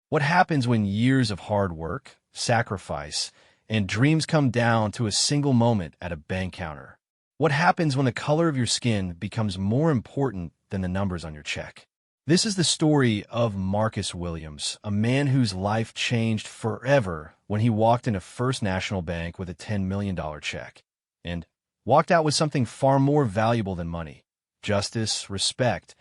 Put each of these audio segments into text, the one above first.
What happens when years of hard work, sacrifice, and dreams come down to a single moment at a bank counter? What happens when the color of your skin becomes more important than the numbers on your check? This is the story of Marcus Williams, a man whose life changed forever when he walked into First National Bank with a $10 million check and walked out with something far more valuable than money: justice, respect,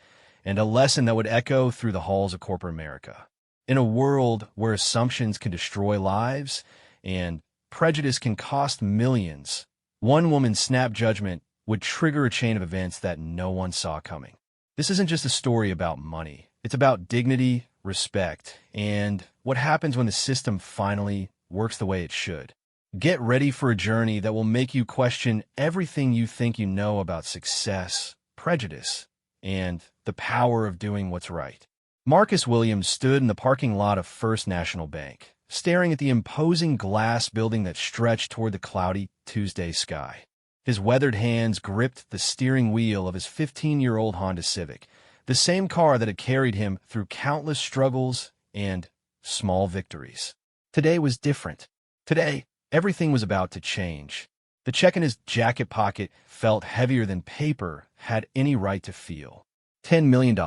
and a lesson that would echo through the halls of corporate America. In a world where assumptions can destroy lives and prejudice can cost millions, one woman's snap judgment would trigger a chain of events that no one saw coming. This isn't just a story about money. It's about dignity, respect, and what happens when the system finally works the way it should. Get ready for a journey that will make you question everything you think you know about success, prejudice, and the power of doing what's right. Marcus Williams stood in the parking lot of First National Bank, staring at the imposing glass building that stretched toward the cloudy Tuesday sky. His weathered hands gripped the steering wheel of his 15-year-old Honda Civic, the same car that had carried him through countless struggles and small victories. Today was different. Today, everything was about to change. The check in his jacket pocket felt heavier than paper had any right to feel. $10 million.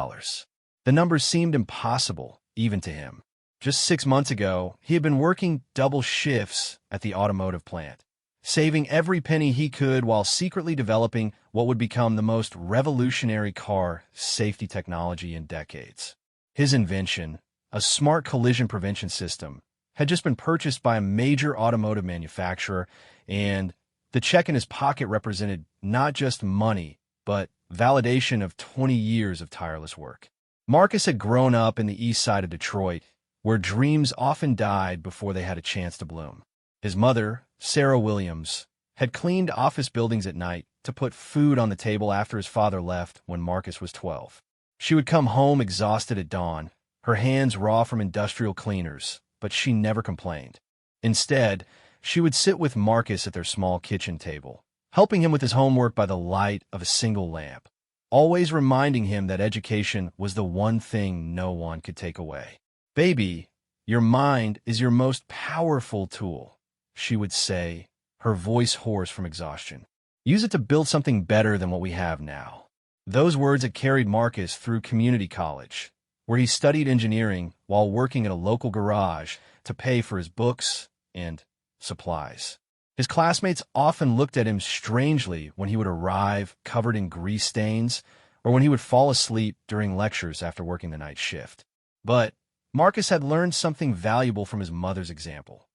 The numbers seemed impossible, even to him. Just 6 months ago, he had been working double shifts at the automotive plant, saving every penny he could while secretly developing what would become the most revolutionary car safety technology in decades. His invention, a smart collision prevention system, had just been purchased by a major automotive manufacturer, and the check in his pocket represented not just money, but validation of 20 years of tireless work. Marcus had grown up in the east side of Detroit, where dreams often died before they had a chance to bloom. His mother, Sarah Williams, had cleaned office buildings at night to put food on the table after his father left when Marcus was 12. She would come home exhausted at dawn, her hands raw from industrial cleaners, but she never complained. Instead, she would sit with Marcus at their small kitchen table, helping him with his homework by the light of a single lamp, always reminding him that education was the one thing no one could take away. "Baby, your mind is your most powerful tool," she would say, her voice hoarse from exhaustion. "Use it to build something better than what we have now." Those words had carried Marcus through community college, where he studied engineering while working at a local garage to pay for his books and supplies. His classmates often looked at him strangely when he would arrive covered in grease stains or when he would fall asleep during lectures after working the night shift. But Marcus had learned something valuable from his mother's example.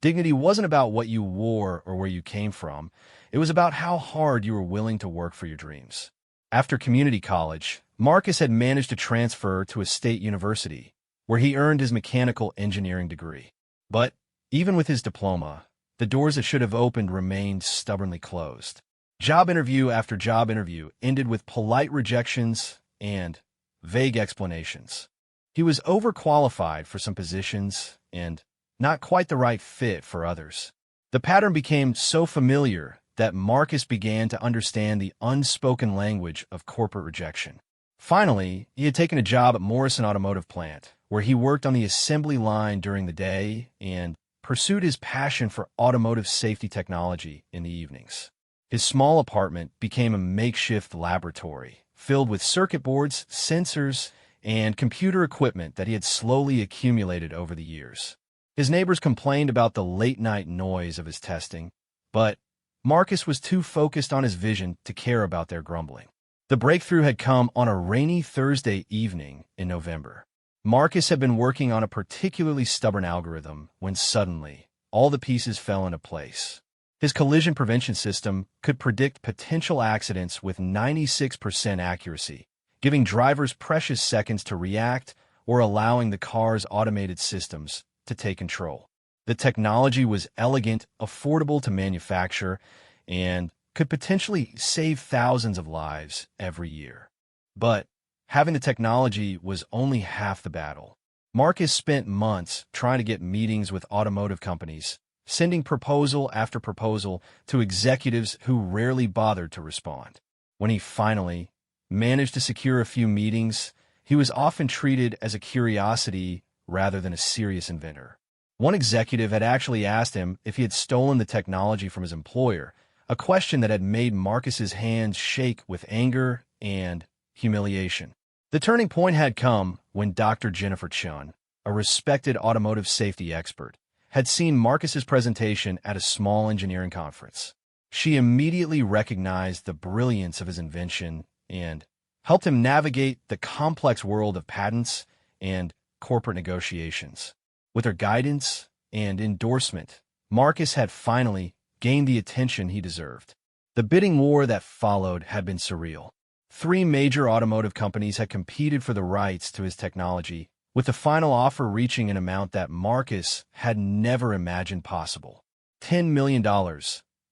Dignity wasn't about what you wore or where you came from. It was about how hard you were willing to work for your dreams. After community college, Marcus had managed to transfer to a state university, where he earned his mechanical engineering degree. But even with his diploma, the doors that should have opened remained stubbornly closed. Job interview after job interview ended with polite rejections and vague explanations. He was overqualified for some positions and not quite the right fit for others. The pattern became so familiar that Marcus began to understand the unspoken language of corporate rejection. Finally, he had taken a job at Morrison Automotive Plant, where he worked on the assembly line during the day and pursued his passion for automotive safety technology in the evenings. His small apartment became a makeshift laboratory, filled with circuit boards, sensors, and computer equipment that he had slowly accumulated over the years. His neighbors complained about the late-night noise of his testing, but Marcus was too focused on his vision to care about their grumbling. The breakthrough had come on a rainy Thursday evening in November. Marcus had been working on a particularly stubborn algorithm when suddenly all the pieces fell into place. His collision prevention system could predict potential accidents with 96% accuracy, giving drivers precious seconds to react or allowing the car's automated systems to take control. The technology was elegant, affordable to manufacture, and could potentially save thousands of lives every year. But having the technology was only half the battle. Marcus spent months trying to get meetings with automotive companies, sending proposal after proposal to executives who rarely bothered to respond. When he finally managed to secure a few meetings, he was often treated as a curiosity rather than a serious inventor. One executive had actually asked him if he had stolen the technology from his employer, a question that had made Marcus's hands shake with anger and humiliation. The turning point had come when Dr. Jennifer Chun, a respected automotive safety expert, had seen Marcus's presentation at a small engineering conference. She immediately recognized the brilliance of his invention and helped him navigate the complex world of patents and corporate negotiations. With her guidance and endorsement, Marcus had finally gained the attention he deserved. The bidding war that followed had been surreal. 3 major automotive companies had competed for the rights to his technology, with the final offer reaching an amount that Marcus had never imagined possible: $10 million,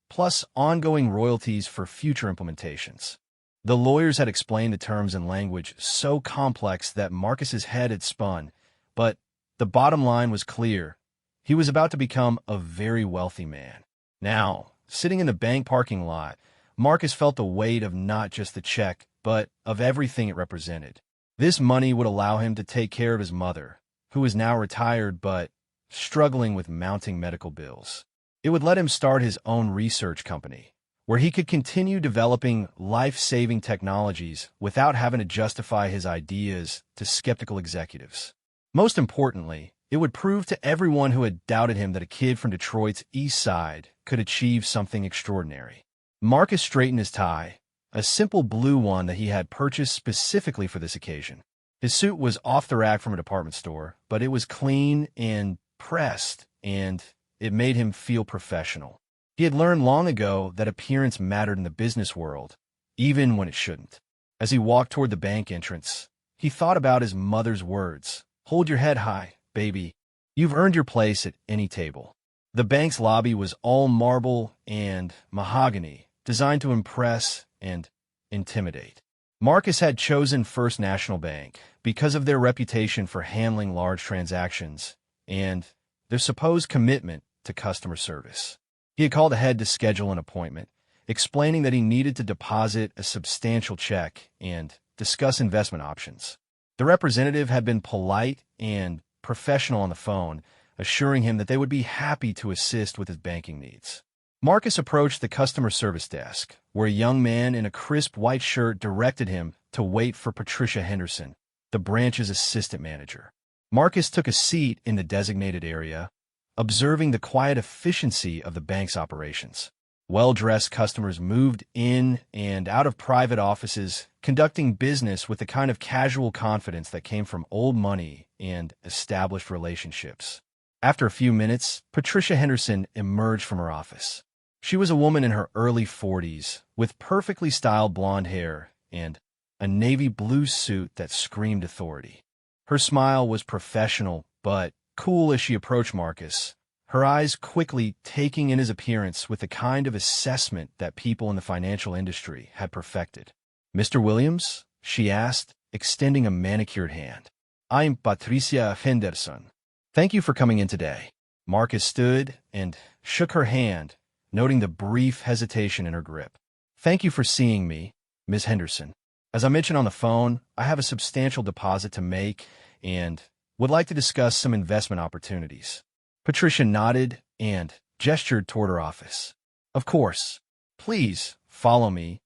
plus ongoing royalties for future implementations. The lawyers had explained the terms in language so complex that Marcus's head had spun, but the bottom line was clear. He was about to become a very wealthy man. Now, sitting in the bank parking lot, Marcus felt the weight of not just the check, but of everything it represented. This money would allow him to take care of his mother, who was now retired but struggling with mounting medical bills. It would let him start his own research company, where he could continue developing life-saving technologies without having to justify his ideas to skeptical executives. Most importantly, it would prove to everyone who had doubted him that a kid from Detroit's East Side could achieve something extraordinary. Marcus straightened his tie, a simple blue one that he had purchased specifically for this occasion. His suit was off the rack from a department store, but it was clean and pressed, and it made him feel professional. He had learned long ago that appearance mattered in the business world, even when it shouldn't. As he walked toward the bank entrance, he thought about his mother's words: "Hold your head high, baby. You've earned your place at any table." The bank's lobby was all marble and mahogany, designed to impress and intimidate. Marcus had chosen First National Bank because of their reputation for handling large transactions and their supposed commitment to customer service. He had called ahead to schedule an appointment, explaining that he needed to deposit a substantial check and discuss investment options. The representative had been polite and professional on the phone, assuring him that they would be happy to assist with his banking needs. Marcus approached the customer service desk, where a young man in a crisp white shirt directed him to wait for Patricia Henderson, the branch's assistant manager. Marcus took a seat in the designated area, observing the quiet efficiency of the bank's operations. Well-dressed customers moved in and out of private offices, conducting business with the kind of casual confidence that came from old money and established relationships. After a few minutes, Patricia Henderson emerged from her office. She was a woman in her early 40s, with perfectly styled blonde hair and a navy blue suit that screamed authority. Her smile was professional, but cool as she approached Marcus, her eyes quickly taking in his appearance with the kind of assessment that people in the financial industry had perfected. "Mr. Williams?" she asked, extending a manicured hand. "I'm Patricia Henderson. Thank you for coming in today." Marcus stood and shook her hand, noting the brief hesitation in her grip. "Thank you for seeing me, Ms. Henderson. As I mentioned on the phone, I have a substantial deposit to make and would like to discuss some investment opportunities." Patricia nodded and gestured toward her office. "Of course. Please follow me,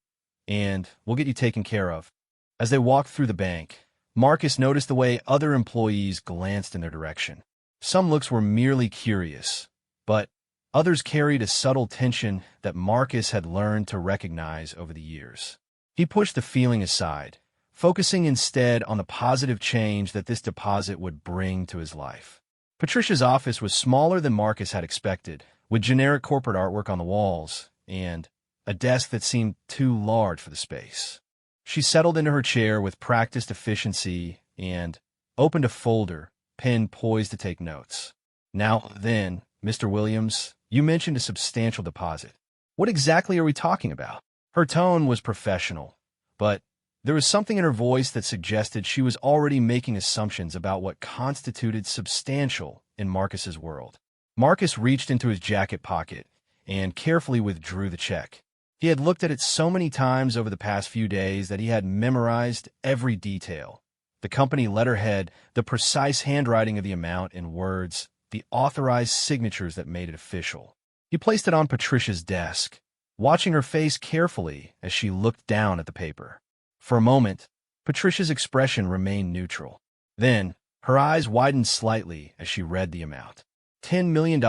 and we'll get you taken care of." As they walked through the bank, Marcus noticed the way other employees glanced in their direction. Some looks were merely curious, but others carried a subtle tension that Marcus had learned to recognize over the years. He pushed the feeling aside, focusing instead on the positive change that this deposit would bring to his life. Patricia's office was smaller than Marcus had expected, with generic corporate artwork on the walls and a desk that seemed too large for the space. She settled into her chair with practiced efficiency and opened a folder, pen poised to take notes. "Now then, Mr. Williams, you mentioned a substantial deposit. What exactly are we talking about?" Her tone was professional, but there was something in her voice that suggested she was already making assumptions about what constituted substantial in Marcus's world. Marcus reached into his jacket pocket and carefully withdrew the check. He had looked at it so many times over the past few days that he had memorized every detail, the company letterhead, the precise handwriting of the amount in words, the authorized signatures that made it official. He placed it on Patricia's desk, watching her face carefully as she looked down at the paper. For a moment, Patricia's expression remained neutral. Then, her eyes widened slightly as she read the amount. $10 million,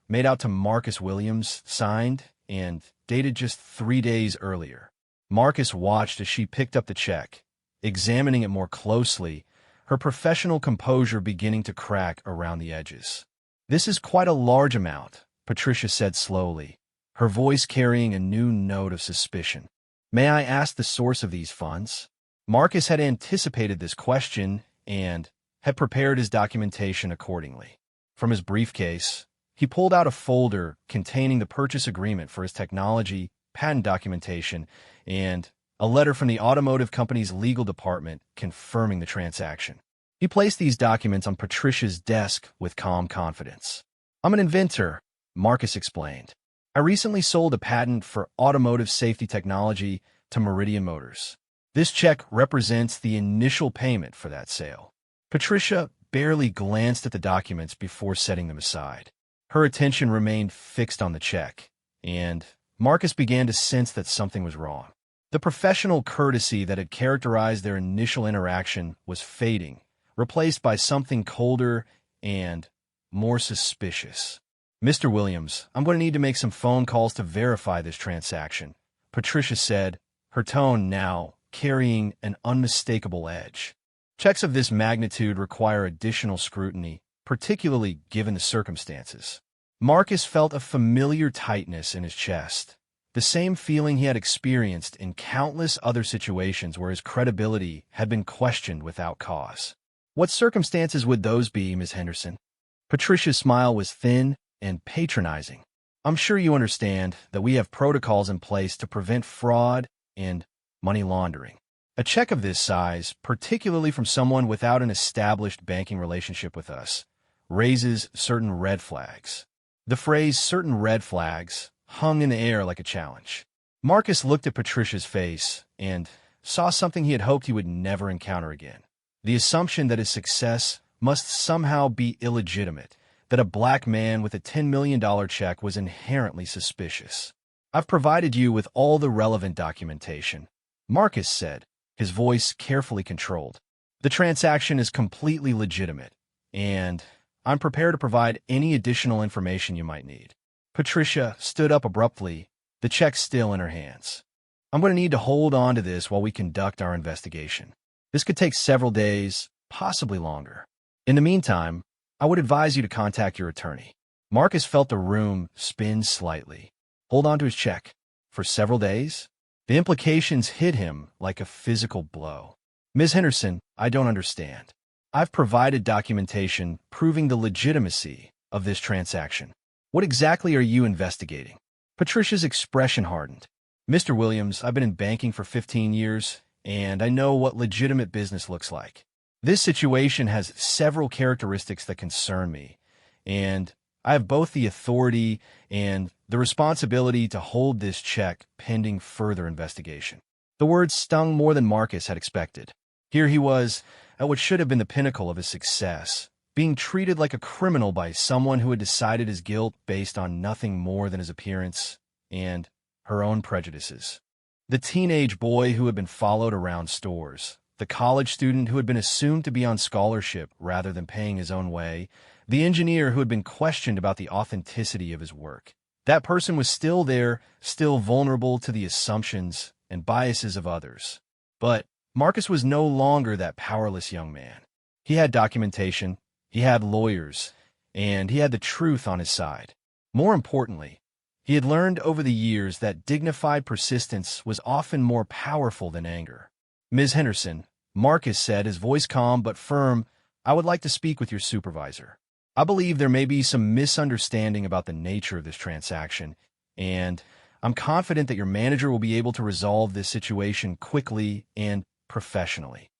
made out to Marcus Williams, signed, and dated just 3 days earlier. Marcus watched as she picked up the check, examining it more closely, her professional composure beginning to crack around the edges. "This is quite a large amount," Patricia said slowly, her voice carrying a new note of suspicion. "May I ask the source of these funds?" Marcus had anticipated this question and had prepared his documentation accordingly. From his briefcase, he pulled out a folder containing the purchase agreement for his technology, patent documentation, and a letter from the automotive company's legal department confirming the transaction. He placed these documents on Patricia's desk with calm confidence. "I'm an inventor," Marcus explained. "I recently sold a patent for automotive safety technology to Meridian Motors. This check represents the initial payment for that sale." Patricia barely glanced at the documents before setting them aside. Her attention remained fixed on the check, and Marcus began to sense that something was wrong. The professional courtesy that had characterized their initial interaction was fading, replaced by something colder and more suspicious. "Mr. Williams, I'm going to need to make some phone calls to verify this transaction," Patricia said, her tone now carrying an unmistakable edge. Checks of this magnitude require additional scrutiny, particularly given the circumstances. Marcus felt a familiar tightness in his chest, the same feeling he had experienced in countless other situations where his credibility had been questioned without cause. "What circumstances would those be, Ms. Henderson?" Patricia's smile was thin and patronizing. "I'm sure you understand that we have protocols in place to prevent fraud and money laundering. A check of this size, particularly from someone without an established banking relationship with us, raises certain red flags." The phrase "certain red flags" hung in the air like a challenge. Marcus looked at Patricia's face and saw something he had hoped he would never encounter again. The assumption that his success must somehow be illegitimate, that a black man with a $10 million check was inherently suspicious. "I've provided you with all the relevant documentation," Marcus said, his voice carefully controlled. "The transaction is completely legitimate, and I'm prepared to provide any additional information you might need." Patricia stood up abruptly, the check still in her hands. "I'm going to need to hold on to this while we conduct our investigation. This could take several days, possibly longer. In the meantime, I would advise you to contact your attorney." Marcus felt the room spin slightly. Hold on to his check for several days? The implications hit him like a physical blow. "Ms. Henderson, I don't understand. I've provided documentation proving the legitimacy of this transaction. What exactly are you investigating?" Patricia's expression hardened. "Mr. Williams, I've been in banking for 15 years, and I know what legitimate business looks like. This situation has several characteristics that concern me, and I have both the authority and the responsibility to hold this check pending further investigation." The words stung more than Marcus had expected. Here he was, at what should have been the pinnacle of his success, being treated like a criminal by someone who had decided his guilt based on nothing more than his appearance and her own prejudices. The teenage boy who had been followed around stores, the college student who had been assumed to be on scholarship rather than paying his own way, the engineer who had been questioned about the authenticity of his work. That person was still there, still vulnerable to the assumptions and biases of others. But Marcus was no longer that powerless young man. He had documentation, he had lawyers, and he had the truth on his side. More importantly, he had learned over the years that dignified persistence was often more powerful than anger. "Ms. Henderson," Marcus said, his voice calm but firm, "I would like to speak with your supervisor. I believe there may be some misunderstanding about the nature of this transaction, and I'm confident that your manager will be able to resolve this situation quickly and professionally."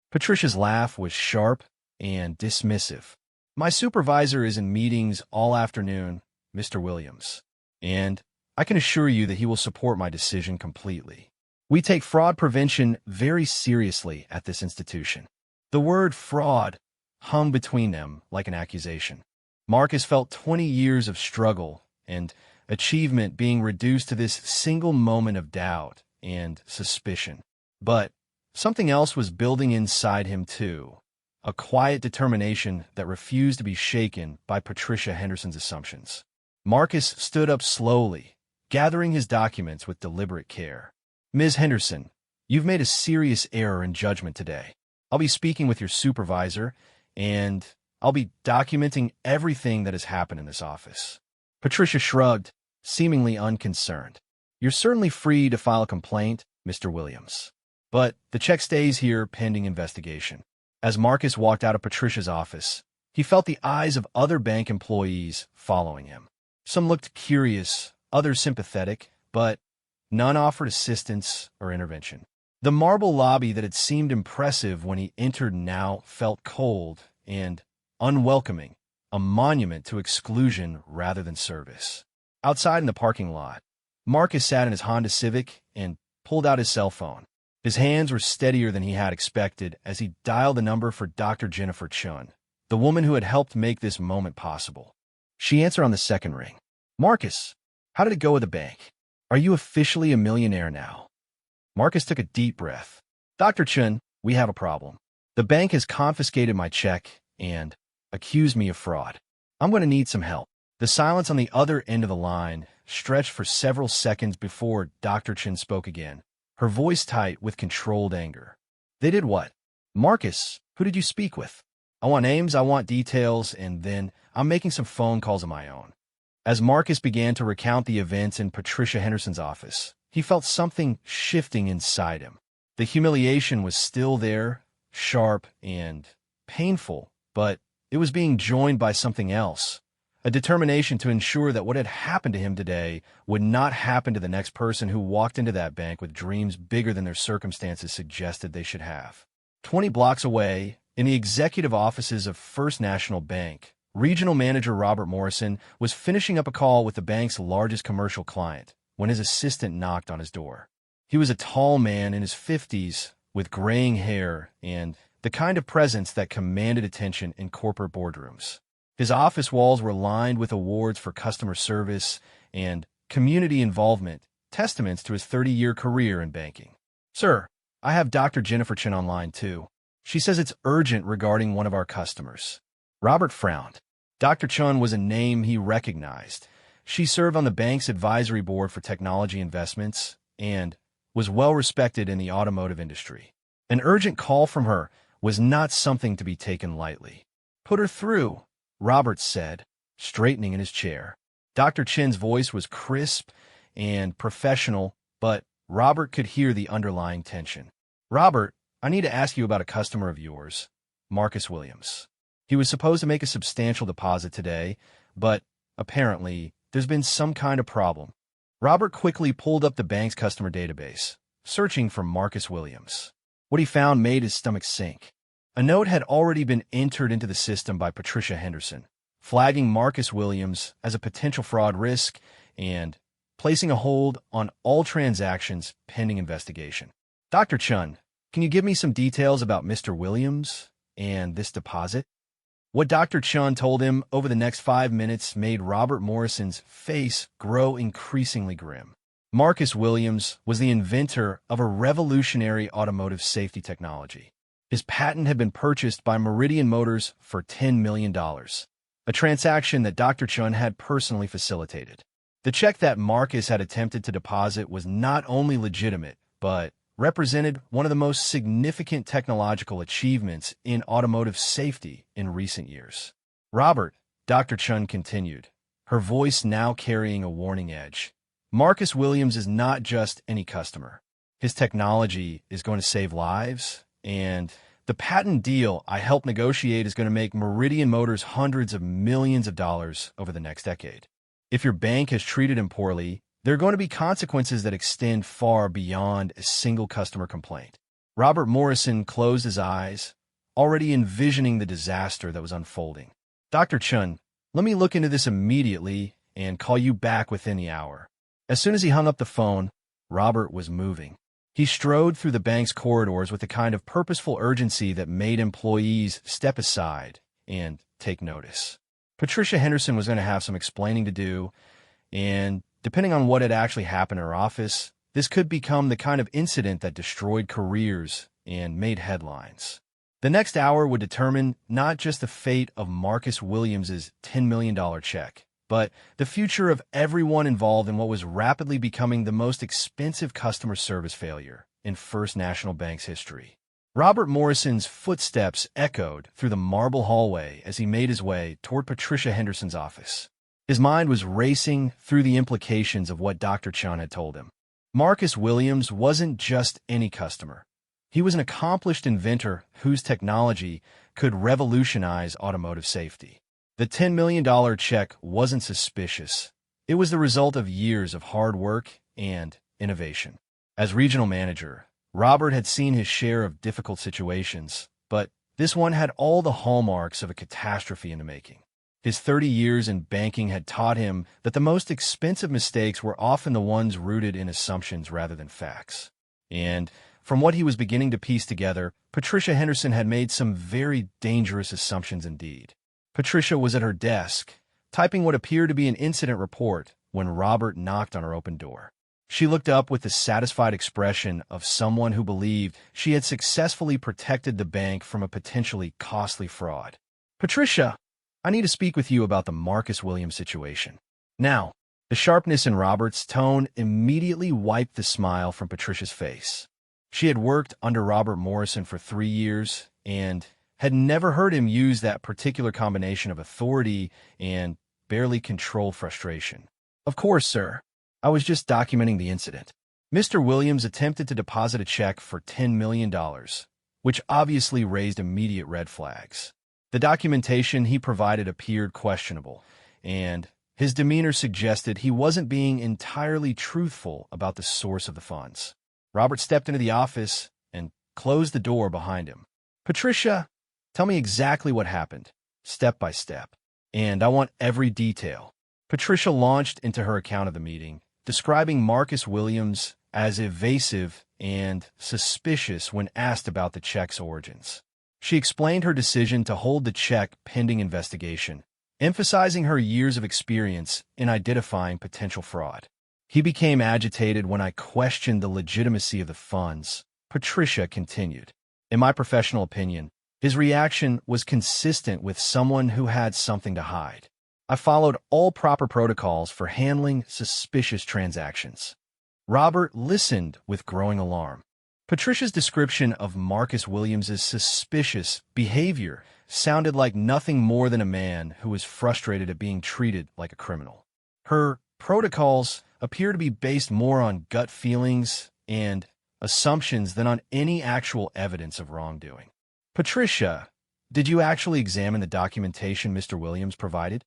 Patricia's laugh was sharp and dismissive. "My supervisor is in meetings all afternoon, Mr. Williams, and I can assure you that he will support my decision completely. We take fraud prevention very seriously at this institution." The word fraud hung between them like an accusation. Marcus felt 20 years of struggle and achievement being reduced to this single moment of doubt and suspicion. But something else was building inside him too, a quiet determination that refused to be shaken by Patricia Henderson's assumptions. Marcus stood up slowly, gathering his documents with deliberate care. Ms. Henderson, you've made a serious error in judgment today. I'll be speaking with your supervisor, and I'll be documenting everything that has happened in this office. Patricia shrugged, seemingly unconcerned. You're certainly free to file a complaint, Mr. Williams. But the check stays here pending investigation. As Marcus walked out of Patricia's office, he felt the eyes of other bank employees following him. Some looked curious, others sympathetic, but none offered assistance or intervention. The marble lobby that had seemed impressive when he entered now felt cold and unwelcoming, a monument to exclusion rather than service. Outside in the parking lot, Marcus sat in his Honda Civic and pulled out his cell phone. His hands were steadier than he had expected as he dialed the number for Dr. Jennifer Chun, the woman who had helped make this moment possible. She answered on the second ring. Marcus, how did it go with the bank? Are you officially a millionaire now? Marcus took a deep breath. Dr. Chun, we have a problem. The bank has confiscated my check and accused me of fraud. I'm going to need some help. The silence on the other end of the line stretched for several seconds before Dr. Chun spoke again, her voice tight with controlled anger. They did what? Marcus, who did you speak with? I want names, I want details, and then I'm making some phone calls of my own. As Marcus began to recount the events in Patricia Henderson's office, he felt something shifting inside him. The humiliation was still there, sharp and painful, but it was being joined by something else, a determination to ensure that what had happened to him today would not happen to the next person who walked into that bank with dreams bigger than their circumstances suggested they should have. 20 blocks away, in the executive offices of First National Bank, Regional Manager Robert Morrison was finishing up a call with the bank's largest commercial client when his assistant knocked on his door. He was a tall man in his 50s with graying hair and the kind of presence that commanded attention in corporate boardrooms. His office walls were lined with awards for customer service and community involvement, testaments to his 30-year career in banking. Sir, I have Dr. Jennifer Chin online too. She says it's urgent regarding one of our customers. Robert frowned. Dr. Chun was a name he recognized. She served on the bank's advisory board for technology investments and was well respected in the automotive industry. An urgent call from her was not something to be taken lightly. Put her through, Robert said, straightening in his chair. Dr. Chin's voice was crisp and professional, but Robert could hear the underlying tension. Robert, I need to ask you about a customer of yours, Marcus Williams. He was supposed to make a substantial deposit today, but apparently there's been some kind of problem. Robert quickly pulled up the bank's customer database, searching for Marcus Williams. What he found made his stomach sink. A note had already been entered into the system by Patricia Henderson, flagging Marcus Williams as a potential fraud risk and placing a hold on all transactions pending investigation. Dr. Chun, can you give me some details about Mr. Williams and this deposit? What Dr. Chun told him over the next 5 minutes made Robert Morrison's face grow increasingly grim. Marcus Williams was the inventor of a revolutionary automotive safety technology. His patent had been purchased by Meridian Motors for $10 million, a transaction that Dr. Chun had personally facilitated. The check that Marcus had attempted to deposit was not only legitimate, but represented one of the most significant technological achievements in automotive safety in recent years. Robert, Dr. Chun continued, her voice now carrying a warning edge. Marcus Williams is not just any customer. His technology is going to save lives, and the patent deal I helped negotiate is going to make Meridian Motors hundreds of millions of dollars over the next decade. If your bank has treated him poorly, there are going to be consequences that extend far beyond a single customer complaint. Robert Morrison closed his eyes, already envisioning the disaster that was unfolding. Dr. Chun, let me look into this immediately and call you back within the hour. As soon as he hung up the phone, Robert was moving. He strode through the bank's corridors with the kind of purposeful urgency that made employees step aside and take notice. Patricia Henderson was going to have some explaining to do, and depending on what had actually happened in her office, this could become the kind of incident that destroyed careers and made headlines. The next hour would determine not just the fate of Marcus Williams's $10 million check, but the future of everyone involved in what was rapidly becoming the most expensive customer service failure in First National Bank's history. Robert Morrison's footsteps echoed through the marble hallway as he made his way toward Patricia Henderson's office. His mind was racing through the implications of what Dr. Chun had told him. Marcus Williams wasn't just any customer. He was an accomplished inventor whose technology could revolutionize automotive safety. The $10 million check wasn't suspicious. It was the result of years of hard work and innovation. As regional manager, Robert had seen his share of difficult situations, but this one had all the hallmarks of a catastrophe in the making. His 30 years in banking had taught him that the most expensive mistakes were often the ones rooted in assumptions rather than facts. And from what he was beginning to piece together, Patricia Henderson had made some very dangerous assumptions indeed. Patricia was at her desk, typing what appeared to be an incident report, when Robert knocked on her open door. She looked up with the satisfied expression of someone who believed she had successfully protected the bank from a potentially costly fraud. "Patricia, I need to speak with you about the Marcus Williams situation." Now, the sharpness in Robert's tone immediately wiped the smile from Patricia's face. She had worked under Robert Morrison for 3 years and had never heard him use that particular combination of authority and barely controlled frustration. "Of course, sir. I was just documenting the incident." Mr. Williams attempted to deposit a check for $10 million, which obviously raised immediate red flags. The documentation he provided appeared questionable, and his demeanor suggested he wasn't being entirely truthful about the source of the funds. Robert stepped into the office and closed the door behind him. "Patricia, tell me exactly what happened, step by step, and I want every detail." Patricia launched into her account of the meeting, describing Marcus Williams as evasive and suspicious when asked about the check's origins. She explained her decision to hold the check pending investigation, emphasizing her years of experience in identifying potential fraud. "He became agitated when I questioned the legitimacy of the funds," Patricia continued. "In my professional opinion, his reaction was consistent with someone who had something to hide. I followed all proper protocols for handling suspicious transactions." Robert listened with growing alarm. Patricia's description of Marcus Williams's suspicious behavior sounded like nothing more than a man who was frustrated at being treated like a criminal. Her protocols appear to be based more on gut feelings and assumptions than on any actual evidence of wrongdoing. "Patricia, did you actually examine the documentation Mr. Williams provided?"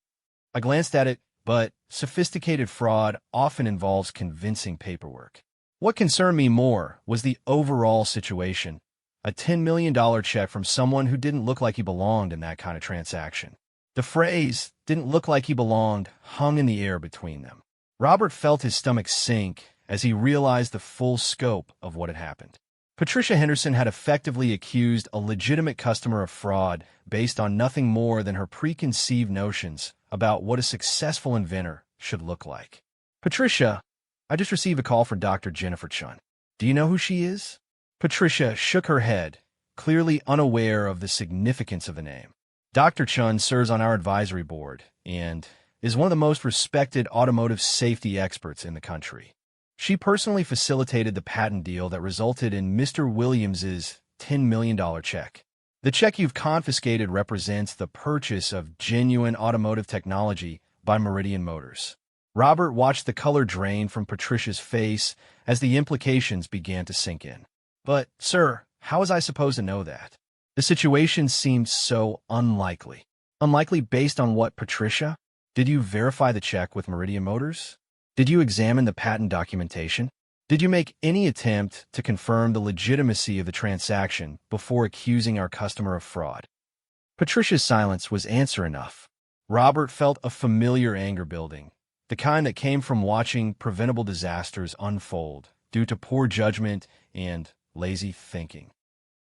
"I glanced at it, but sophisticated fraud often involves convincing paperwork. What concerned me more was the overall situation. A $10 million check from someone who didn't look like he belonged in that kind of transaction. The phrase, 'didn't look like he belonged,' hung in the air between them." Robert felt his stomach sink as he realized the full scope of what had happened. Patricia Henderson had effectively accused a legitimate customer of fraud based on nothing more than her preconceived notions about what a successful inventor should look like. "Patricia, I just received a call from Dr. Jennifer Chun. Do you know who she is?" Patricia shook her head, clearly unaware of the significance of the name. "Dr. Chun serves on our advisory board and is one of the most respected automotive safety experts in the country. She personally facilitated the patent deal that resulted in Mr. Williams's $10 million check. The check you've confiscated represents the purchase of genuine automotive technology by Meridian Motors." Robert watched the color drain from Patricia's face as the implications began to sink in. "But, sir, how was I supposed to know that?" The situation seemed so unlikely. Unlikely based on what, Patricia? Did you verify the check with Meridian Motors? Did you examine the patent documentation? Did you make any attempt to confirm the legitimacy of the transaction before accusing our customer of fraud? Patricia's silence was answer enough. Robert felt a familiar anger building, the kind that came from watching preventable disasters unfold due to poor judgment and lazy thinking.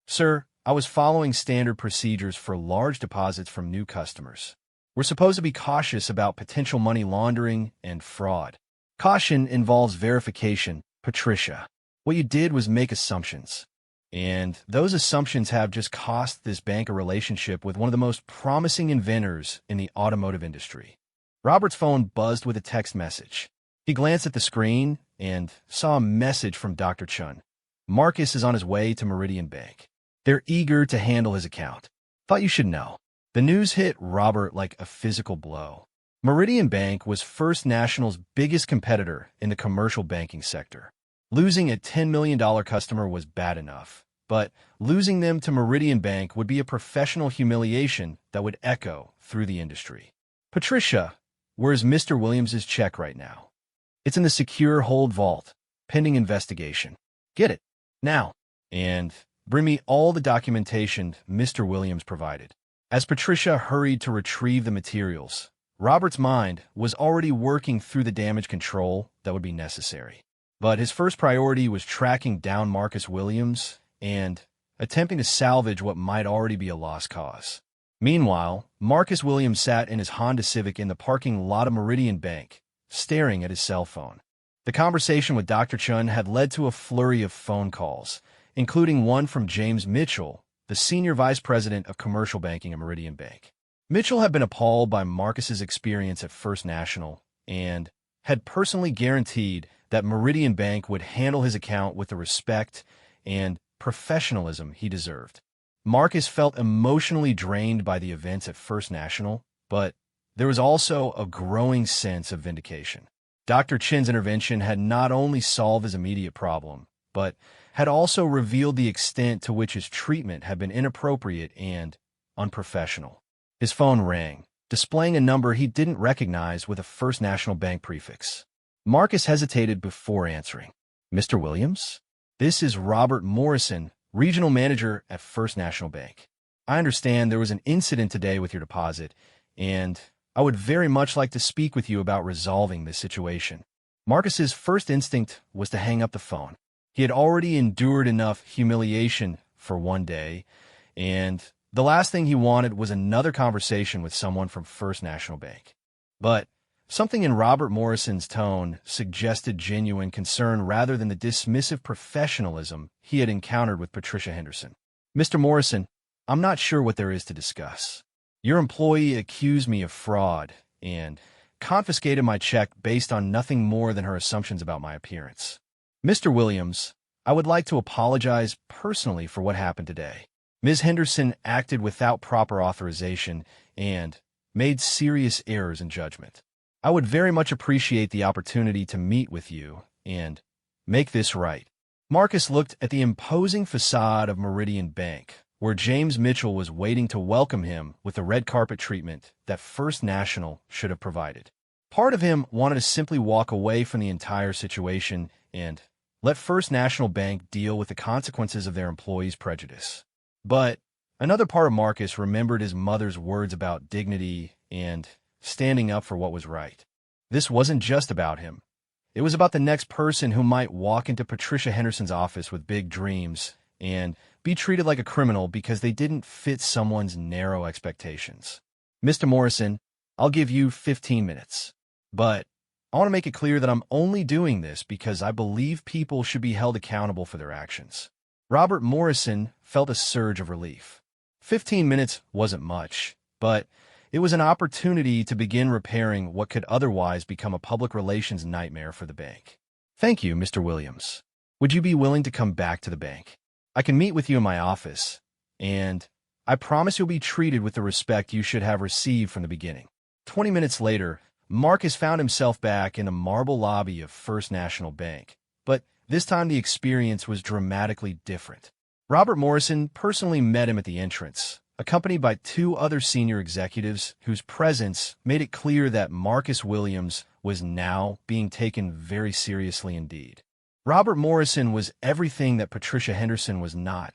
Sir, I was following standard procedures for large deposits from new customers. We're supposed to be cautious about potential money laundering and fraud. Caution involves verification, Patricia. What you did was make assumptions. And those assumptions have just cost this bank a relationship with one of the most promising inventors in the automotive industry. Robert's phone buzzed with a text message. He glanced at the screen and saw a message from Dr. Chun. Marcus is on his way to Meridian Bank. They're eager to handle his account. Thought you should know. The news hit Robert like a physical blow. Meridian Bank was First National's biggest competitor in the commercial banking sector. Losing a $10 million customer was bad enough, but losing them to Meridian Bank would be a professional humiliation that would echo through the industry. Patricia, where's Mr. Williams' check right now? It's in the secure hold vault, pending investigation. Get it, now, and bring me all the documentation Mr. Williams provided. As Patricia hurried to retrieve the materials, Robert's mind was already working through the damage control that would be necessary. But his first priority was tracking down Marcus Williams and attempting to salvage what might already be a lost cause. Meanwhile, Marcus Williams sat in his Honda Civic in the parking lot of Meridian Bank, staring at his cell phone. The conversation with Dr. Chun had led to a flurry of phone calls, including one from James Mitchell, the Senior Vice President of Commercial Banking at Meridian Bank. Mitchell had been appalled by Marcus's experience at First National and had personally guaranteed that Meridian Bank would handle his account with the respect and professionalism he deserved. Marcus felt emotionally drained by the events at First National, but there was also a growing sense of vindication. Dr. Chin's intervention had not only solved his immediate problem, but had also revealed the extent to which his treatment had been inappropriate and unprofessional. His phone rang, displaying a number he didn't recognize with a First National Bank prefix. Marcus hesitated before answering. Mr. Williams? This is Robert Morrison, Regional Manager at First National Bank. I understand there was an incident today with your deposit, and I would very much like to speak with you about resolving this situation. Marcus's first instinct was to hang up the phone. He had already endured enough humiliation for one day, and the last thing he wanted was another conversation with someone from First National Bank. But something in Robert Morrison's tone suggested genuine concern rather than the dismissive professionalism he had encountered with Patricia Henderson. Mr. Morrison, I'm not sure what there is to discuss. Your employee accused me of fraud and confiscated my check based on nothing more than her assumptions about my appearance. Mr. Williams, I would like to apologize personally for what happened today. Ms. Henderson acted without proper authorization and made serious errors in judgment. I would very much appreciate the opportunity to meet with you and make this right. Marcus looked at the imposing facade of Meridian Bank, where James Mitchell was waiting to welcome him with the red carpet treatment that First National should have provided. Part of him wanted to simply walk away from the entire situation and let First National Bank deal with the consequences of their employees' prejudice. But another part of Marcus remembered his mother's words about dignity and standing up for what was right. This wasn't just about him. It was about the next person who might walk into Patricia Henderson's office with big dreams and be treated like a criminal because they didn't fit someone's narrow expectations. Mr. Morrison, I'll give you 15 minutes. But I want to make it clear that I'm only doing this because I believe people should be held accountable for their actions. Robert Morrison felt a surge of relief. 15 minutes wasn't much, but it was an opportunity to begin repairing what could otherwise become a public relations nightmare for the bank. Thank you, Mr. Williams. Would you be willing to come back to the bank? I can meet with you in my office, and I promise you'll be treated with the respect you should have received from the beginning. 20 minutes later, Marcus found himself back in the marble lobby of First National Bank, but this time the experience was dramatically different. Robert Morrison personally met him at the entrance, accompanied by two other senior executives whose presence made it clear that Marcus Williams was now being taken very seriously indeed. Robert Morrison was everything that Patricia Henderson was not: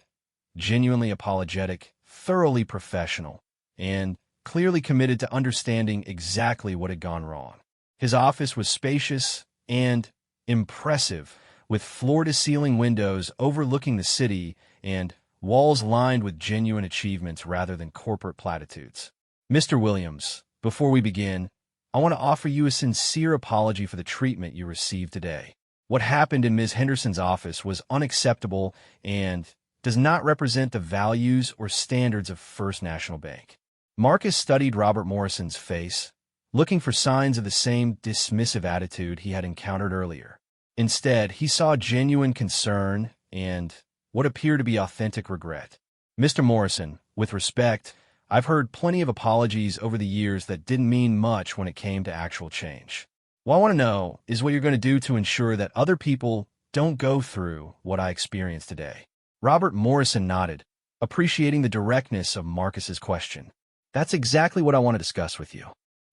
genuinely apologetic, thoroughly professional, and clearly committed to understanding exactly what had gone wrong. His office was spacious and impressive, with floor-to-ceiling windows overlooking the city and walls lined with genuine achievements rather than corporate platitudes. Mr. Williams, before we begin, I want to offer you a sincere apology for the treatment you received today. What happened in Ms. Henderson's office was unacceptable and does not represent the values or standards of First National Bank. Marcus studied Robert Morrison's face, looking for signs of the same dismissive attitude he had encountered earlier. Instead, he saw genuine concern and what appeared to be authentic regret. Mr. Morrison, with respect, I've heard plenty of apologies over the years that didn't mean much when it came to actual change. What I want to know is what you're going to do to ensure that other people don't go through what I experienced today. Robert Morrison nodded, appreciating the directness of Marcus's question. That's exactly what I want to discuss with you.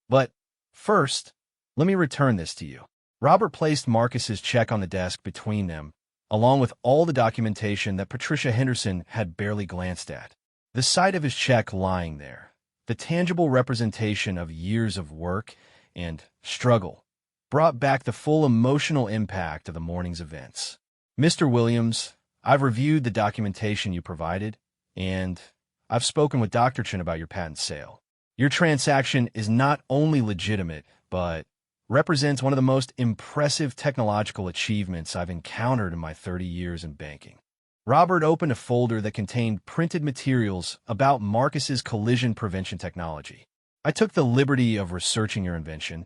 But first, let me return this to you. Robert placed Marcus's check on the desk between them, along with all the documentation that Patricia Henderson had barely glanced at. The sight of his check lying there, the tangible representation of years of work and struggle, brought back the full emotional impact of the morning's events. Mr. Williams, I've reviewed the documentation you provided, and I've spoken with Dr. Chen about your patent sale. Your transaction is not only legitimate, but represents one of the most impressive technological achievements I've encountered in my 30 years in banking. Robert opened a folder that contained printed materials about Marcus's collision prevention technology. I took the liberty of researching your invention,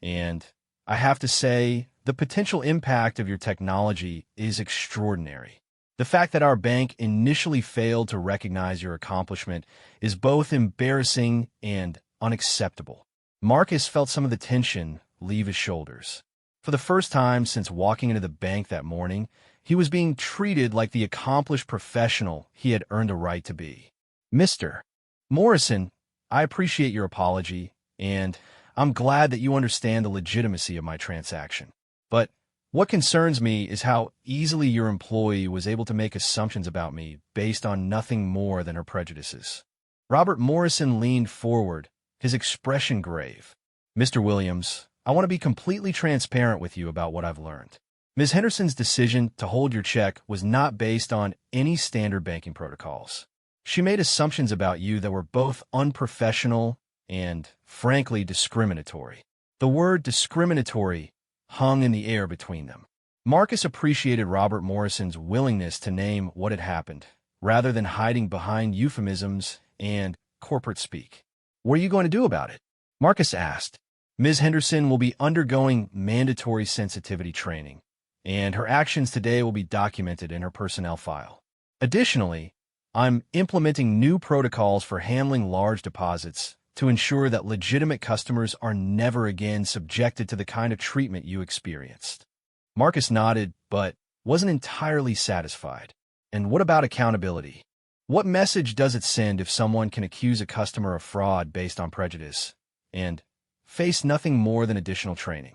and I have to say, the potential impact of your technology is extraordinary. The fact that our bank initially failed to recognize your accomplishment is both embarrassing and unacceptable. Marcus felt some of the tension leave his shoulders. For the first time since walking into the bank that morning, he was being treated like the accomplished professional he had earned a right to be. Mr. Morrison, I appreciate your apology, and I'm glad that you understand the legitimacy of my transaction. But what concerns me is how easily your employee was able to make assumptions about me based on nothing more than her prejudices. Robert Morrison leaned forward, his expression grave. Mr. Williams, I want to be completely transparent with you about what I've learned. Ms. Henderson's decision to hold your check was not based on any standard banking protocols. She made assumptions about you that were both unprofessional and, frankly, discriminatory. The word discriminatory hung in the air between them. Marcus appreciated Robert Morrison's willingness to name what had happened, rather than hiding behind euphemisms and corporate speak. What are you going to do about it? Marcus asked. Ms. Henderson will be undergoing mandatory sensitivity training, and her actions today will be documented in her personnel file. Additionally, I'm implementing new protocols for handling large deposits to ensure that legitimate customers are never again subjected to the kind of treatment you experienced. Marcus nodded, but wasn't entirely satisfied. And what about accountability? What message does it send if someone can accuse a customer of fraud based on prejudice and face nothing more than additional training?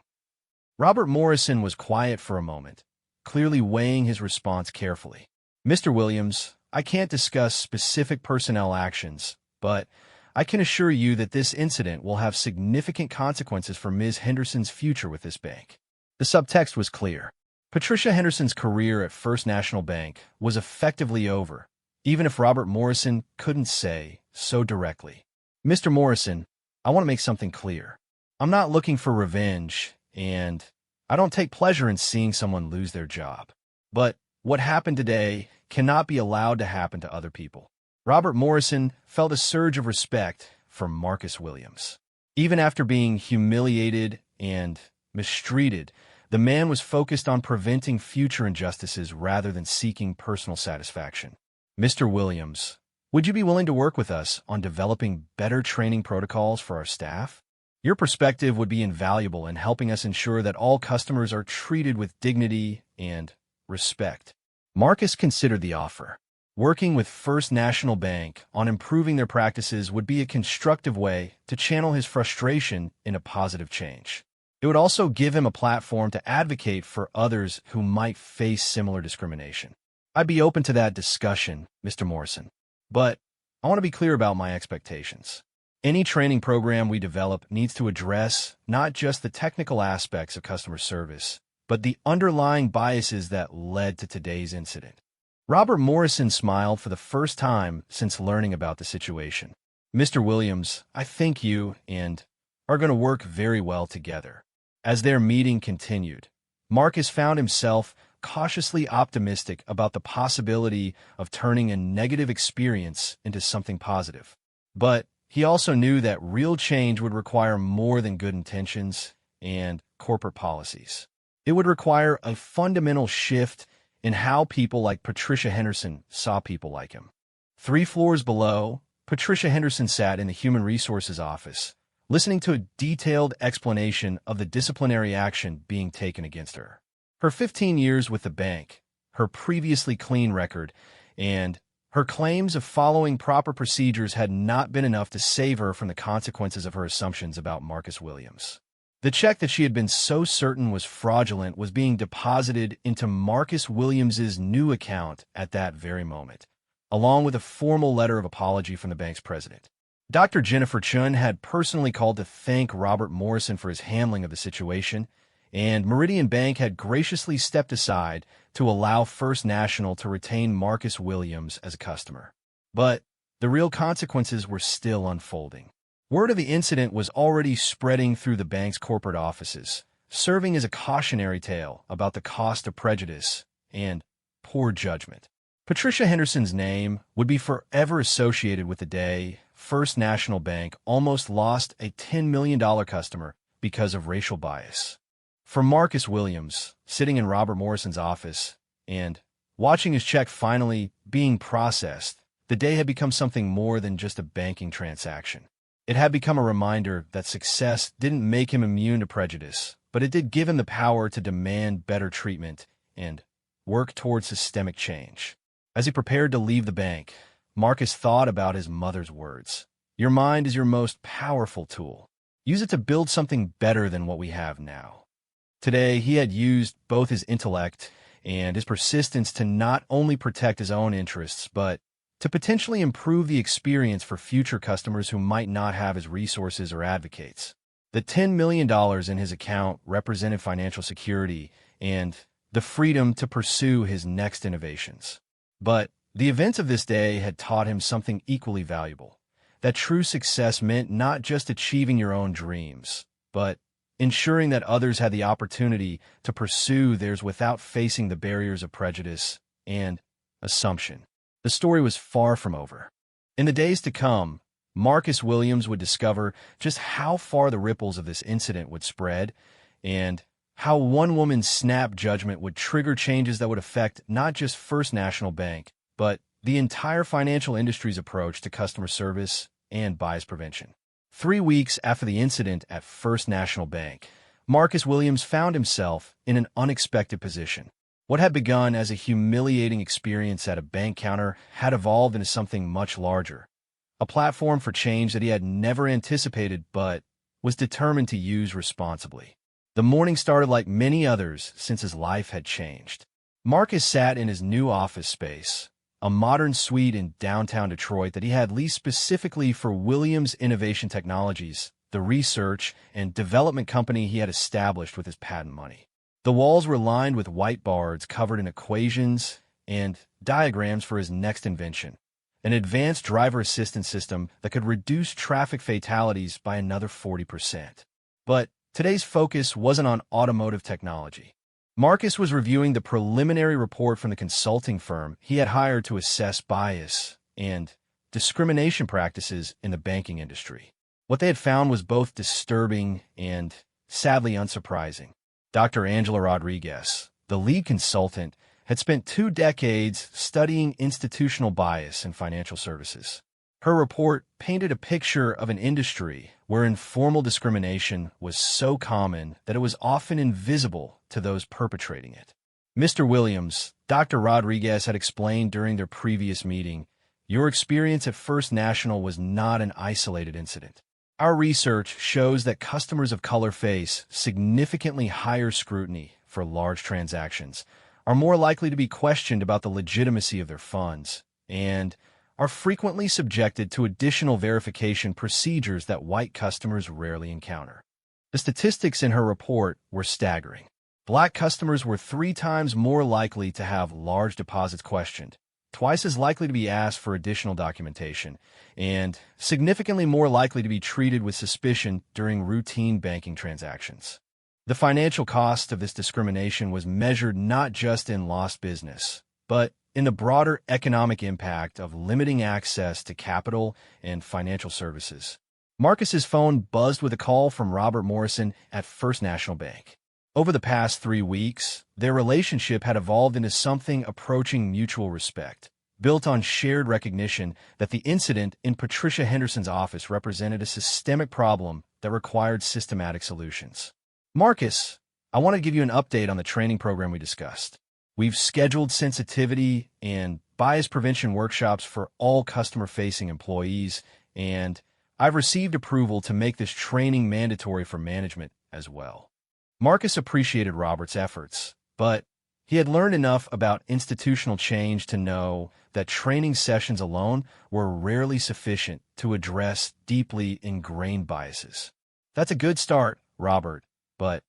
Robert Morrison was quiet for a moment, clearly weighing his response carefully. Mr. Williams, I can't discuss specific personnel actions, but I can assure you that this incident will have significant consequences for Ms. Henderson's future with this bank. The subtext was clear. Patricia Henderson's career at First National Bank was effectively over, even if Robert Morrison couldn't say so directly. Mr. Morrison, I want to make something clear. I'm not looking for revenge, and I don't take pleasure in seeing someone lose their job. But what happened today cannot be allowed to happen to other people. Robert Morrison felt a surge of respect for Marcus Williams. Even after being humiliated and mistreated, the man was focused on preventing future injustices rather than seeking personal satisfaction. Mr. Williams, would you be willing to work with us on developing better training protocols for our staff? Your perspective would be invaluable in helping us ensure that all customers are treated with dignity and respect. Marcus considered the offer. Working with First National Bank on improving their practices would be a constructive way to channel his frustration in a positive change. It would also give him a platform to advocate for others who might face similar discrimination. I'd be open to that discussion, Mr. Morrison, but I want to be clear about my expectations. Any training program we develop needs to address not just the technical aspects of customer service, but the underlying biases that led to today's incident. Robert Morrison smiled for the first time since learning about the situation. "Mr. Williams, I think you and are going to work very well together." As their meeting continued, Marcus found himself cautiously optimistic about the possibility of turning a negative experience into something positive. But he also knew that real change would require more than good intentions and corporate policies. It would require a fundamental shift in how people like Patricia Henderson saw people like him. 3 floors below, Patricia Henderson sat in the Human Resources office, listening to a detailed explanation of the disciplinary action being taken against her. Her 15 years with the bank, her previously clean record, and her claims of following proper procedures had not been enough to save her from the consequences of her assumptions about Marcus Williams. The check that she had been so certain was fraudulent was being deposited into Marcus Williams's new account at that very moment, along with a formal letter of apology from the bank's president. Dr. Jennifer Chun had personally called to thank Robert Morrison for his handling of the situation, and Meridian Bank had graciously stepped aside to allow First National to retain Marcus Williams as a customer. But the real consequences were still unfolding. Word of the incident was already spreading through the bank's corporate offices, serving as a cautionary tale about the cost of prejudice and poor judgment. Patricia Henderson's name would be forever associated with the day First National Bank almost lost a $10 million customer because of racial bias. For Marcus Williams, sitting in Robert Morrison's office and watching his check finally being processed, the day had become something more than just a banking transaction. It had become a reminder that success didn't make him immune to prejudice, but it did give him the power to demand better treatment and work towards systemic change. As he prepared to leave the bank, Marcus thought about his mother's words. "Your mind is your most powerful tool. Use it to build something better than what we have now." Today, he had used both his intellect and his persistence to not only protect his own interests, but to potentially improve the experience for future customers who might not have his resources or advocates. The $10 million in his account represented financial security and the freedom to pursue his next innovations. But the events of this day had taught him something equally valuable, that true success meant not just achieving your own dreams, but ensuring that others had the opportunity to pursue theirs without facing the barriers of prejudice and assumption. The story was far from over. In the days to come, Marcus Williams would discover just how far the ripples of this incident would spread and how one woman's snap judgment would trigger changes that would affect not just First National Bank, but the entire financial industry's approach to customer service and bias prevention. 3 weeks after the incident at First National Bank, Marcus Williams found himself in an unexpected position. What had begun as a humiliating experience at a bank counter had evolved into something much larger, a platform for change that he had never anticipated but was determined to use responsibly. The morning started like many others since his life had changed. Marcus sat in his new office space, a modern suite in downtown Detroit that he had leased specifically for Williams Innovation Technologies, the research and development company he had established with his patent money. The walls were lined with whiteboards covered in equations and diagrams for his next invention, an advanced driver assistance system that could reduce traffic fatalities by another 40%. But today's focus wasn't on automotive technology. Marcus was reviewing the preliminary report from the consulting firm he had hired to assess bias and discrimination practices in the banking industry. What they had found was both disturbing and sadly unsurprising. Dr. Angela Rodriguez, the lead consultant, had spent 2 decades studying institutional bias in financial services. Her report painted a picture of an industry where informal discrimination was so common that it was often invisible to those perpetrating it. "Mr. Williams," Dr. Rodriguez had explained during their previous meeting, "your experience at First National was not an isolated incident. Our research shows that customers of color face significantly higher scrutiny for large transactions, are more likely to be questioned about the legitimacy of their funds, and are frequently subjected to additional verification procedures that white customers rarely encounter." The statistics in her report were staggering. Black customers were 3 times more likely to have large deposits questioned, twice as likely to be asked for additional documentation, and significantly more likely to be treated with suspicion during routine banking transactions. The financial cost of this discrimination was measured not just in lost business, but in the broader economic impact of limiting access to capital and financial services. Marcus's phone buzzed with a call from Robert Morrison at First National Bank. Over the past 3 weeks, their relationship had evolved into something approaching mutual respect, built on shared recognition that the incident in Patricia Henderson's office represented a systemic problem that required systematic solutions. Marcus, I want to give you an update on the training program we discussed. We've scheduled sensitivity and bias prevention workshops for all customer-facing employees, and I've received approval to make this training mandatory for management as well. Marcus appreciated Robert's efforts, but he had learned enough about institutional change to know that training sessions alone were rarely sufficient to address deeply ingrained biases. That's a good start, Robert, but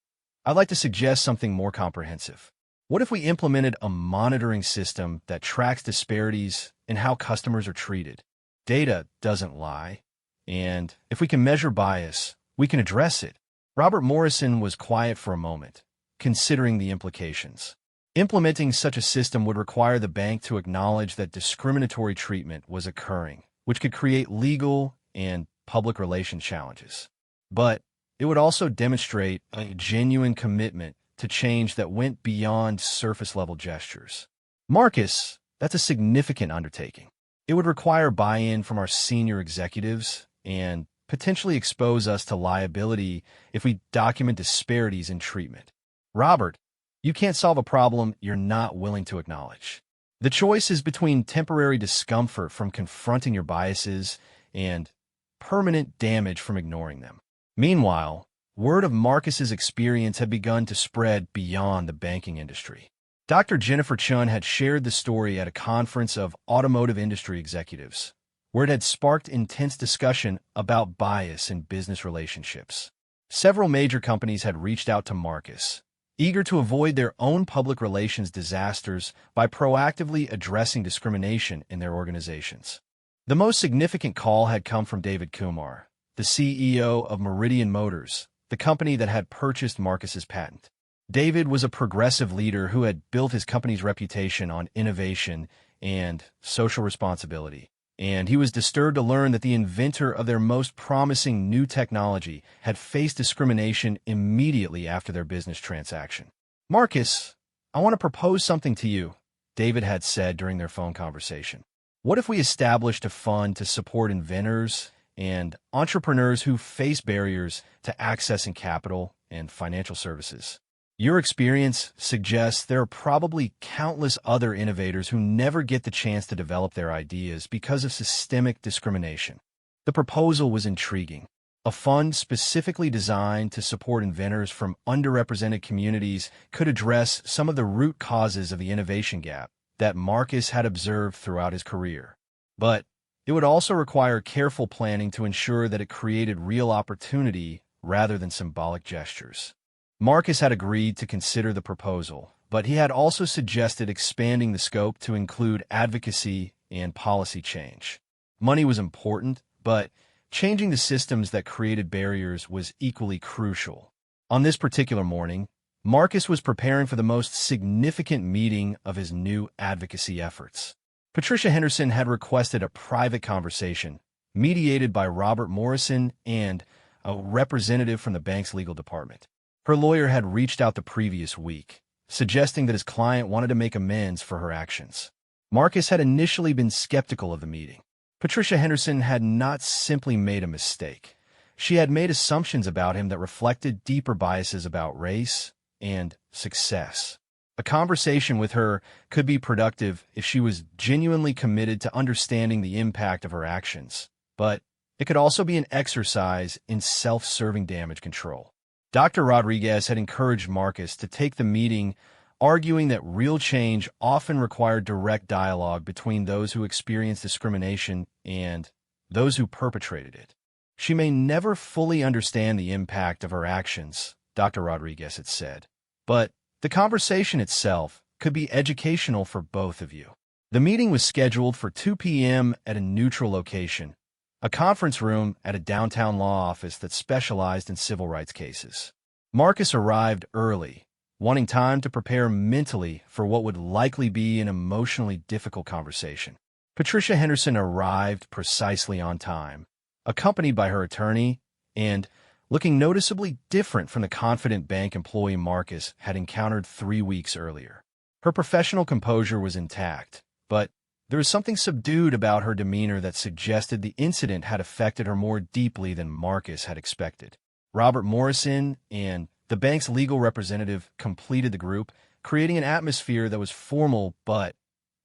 I'd like to suggest something more comprehensive. What if we implemented a monitoring system that tracks disparities in how customers are treated? Data doesn't lie, and if we can measure bias, we can address it. Robert Morrison was quiet for a moment, considering the implications. Implementing such a system would require the bank to acknowledge that discriminatory treatment was occurring, which could create legal and public relations challenges. But it would also demonstrate a genuine commitment to change that went beyond surface-level gestures. Marcus, that's a significant undertaking. It would require buy-in from our senior executives and potentially expose us to liability if we document disparities in treatment. Robert, you can't solve a problem you're not willing to acknowledge. The choice is between temporary discomfort from confronting your biases and permanent damage from ignoring them. Meanwhile, word of Marcus's experience had begun to spread beyond the banking industry. Dr. Jennifer Chun had shared the story at a conference of automotive industry executives, where it had sparked intense discussion about bias in business relationships. Several major companies had reached out to Marcus, eager to avoid their own public relations disasters by proactively addressing discrimination in their organizations. The most significant call had come from David Kumar, the CEO of Meridian Motors, the company that had purchased Marcus's patent. David was a progressive leader who had built his company's reputation on innovation and social responsibility, and he was disturbed to learn that the inventor of their most promising new technology had faced discrimination immediately after their business transaction. Marcus, I want to propose something to you, David had said during their phone conversation. What if we established a fund to support inventors and entrepreneurs who face barriers to accessing capital and financial services? Your experience suggests there are probably countless other innovators who never get the chance to develop their ideas because of systemic discrimination. The proposal was intriguing. A fund specifically designed to support inventors from underrepresented communities could address some of the root causes of the innovation gap that Marcus had observed throughout his career. But it would also require careful planning to ensure that it created real opportunity rather than symbolic gestures. Marcus had agreed to consider the proposal, but he had also suggested expanding the scope to include advocacy and policy change. Money was important, but changing the systems that created barriers was equally crucial. On this particular morning, Marcus was preparing for the most significant meeting of his new advocacy efforts. Patricia Henderson had requested a private conversation, mediated by Robert Morrison and a representative from the bank's legal department. Her lawyer had reached out the previous week, suggesting that his client wanted to make amends for her actions. Marcus had initially been skeptical of the meeting. Patricia Henderson had not simply made a mistake. She had made assumptions about him that reflected deeper biases about race and success. A conversation with her could be productive if she was genuinely committed to understanding the impact of her actions, but it could also be an exercise in self-serving damage control. Dr. Rodriguez had encouraged Marcus to take the meeting, arguing that real change often required direct dialogue between those who experienced discrimination and those who perpetrated it. She may never fully understand the impact of her actions, Dr. Rodriguez had said, but The conversation itself could be educational for both of you. The meeting was scheduled for 2 p.m. at a neutral location, a conference room at a downtown law office that specialized in civil rights cases. Marcus arrived early, wanting time to prepare mentally for what would likely be an emotionally difficult conversation. Patricia Henderson arrived precisely on time, accompanied by her attorney, and looking noticeably different from the confident bank employee Marcus had encountered 3 weeks earlier. Her professional composure was intact, but there was something subdued about her demeanor that suggested the incident had affected her more deeply than Marcus had expected. Robert Morrison and the bank's legal representative completed the group, creating an atmosphere that was formal but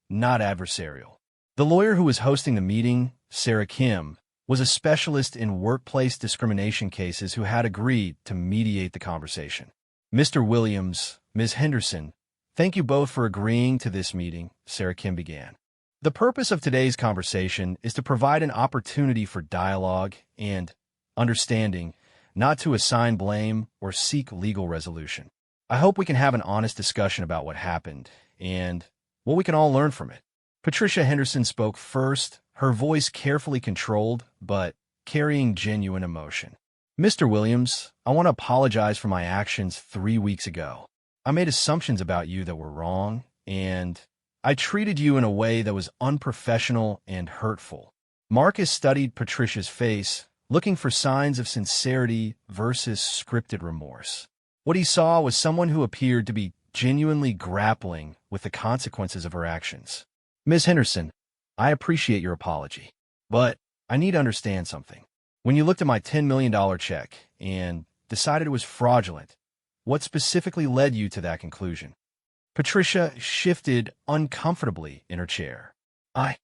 not adversarial. The lawyer who was hosting the meeting, Sarah Kim, was a specialist in workplace discrimination cases who had agreed to mediate the conversation. Mr. Williams, Ms. Henderson, thank you both for agreeing to this meeting, Sarah Kim began. The purpose of today's conversation is to provide an opportunity for dialogue and understanding, not to assign blame or seek legal resolution. I hope we can have an honest discussion about what happened and what we can all learn from it. Patricia Henderson spoke first, her voice carefully controlled, but carrying genuine emotion. Mr. Williams, I want to apologize for my actions 3 weeks ago. I made assumptions about you that were wrong, and I treated you in a way that was unprofessional and hurtful. Marcus studied Patricia's face, looking for signs of sincerity versus scripted remorse. What he saw was someone who appeared to be genuinely grappling with the consequences of her actions. Ms. Henderson, I appreciate your apology, but I need to understand something. When you looked at my $10 million check and decided it was fraudulent, what specifically led you to that conclusion? Patricia shifted uncomfortably in her chair. I've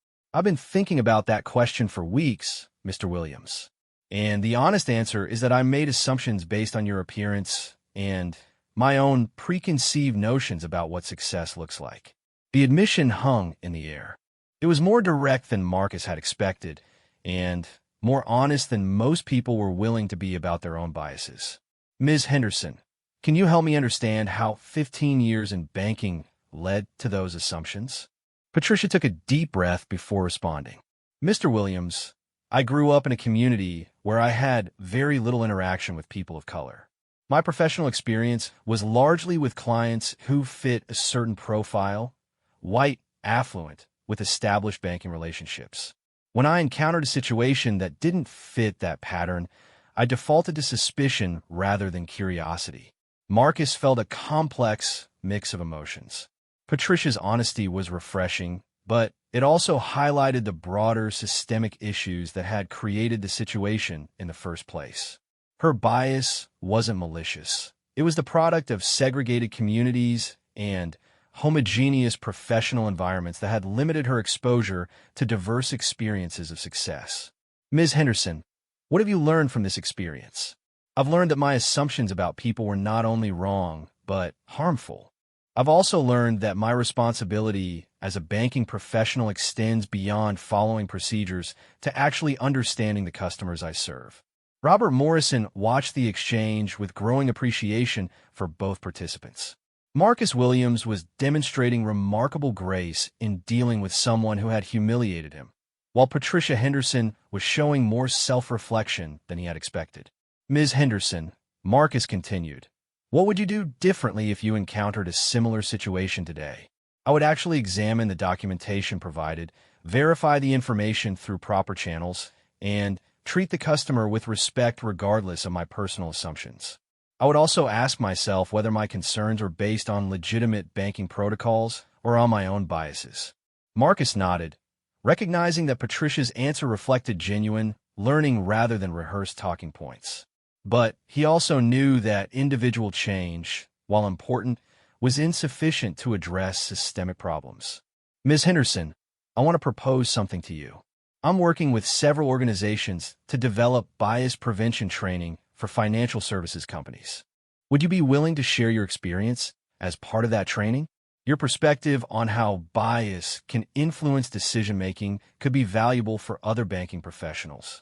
been thinking about that question for weeks, Mr. Williams. And the honest answer is that I made assumptions based on your appearance and my own preconceived notions about what success looks like. The admission hung in the air. It was more direct than Marcus had expected, and more honest than most people were willing to be about their own biases. Ms. Henderson, can you help me understand how 15 years in banking led to those assumptions? Patricia took a deep breath before responding. Mr. Williams, I grew up in a community where I had very little interaction with people of color. My professional experience was largely with clients who fit a certain profile, white, affluent, with established banking relationships. When I encountered a situation that didn't fit that pattern, I defaulted to suspicion rather than curiosity. Marcus felt a complex mix of emotions. Patricia's honesty was refreshing, but it also highlighted the broader systemic issues that had created the situation in the first place. Her bias wasn't malicious. It was the product of segregated communities and homogeneous professional environments that had limited her exposure to diverse experiences of success. Ms. Henderson, what have you learned from this experience? I've learned that my assumptions about people were not only wrong, but harmful. I've also learned that my responsibility as a banking professional extends beyond following procedures to actually understanding the customers I serve. Robert Morrison watched the exchange with growing appreciation for both participants. Marcus Williams was demonstrating remarkable grace in dealing with someone who had humiliated him, while Patricia Henderson was showing more self-reflection than he had expected. Ms. Henderson, Marcus continued, what would you do differently if you encountered a similar situation today? I would actually examine the documentation provided, verify the information through proper channels, and treat the customer with respect regardless of my personal assumptions. I would also ask myself whether my concerns were based on legitimate banking protocols or on my own biases. Marcus nodded, recognizing that Patricia's answer reflected genuine, learning rather than rehearsed talking points. But he also knew that individual change, while important, was insufficient to address systemic problems. Ms. Henderson, I want to propose something to you. I'm working with several organizations to develop bias prevention training for financial services companies. Would you be willing to share your experience as part of that training? Your perspective on how bias can influence decision-making could be valuable for other banking professionals.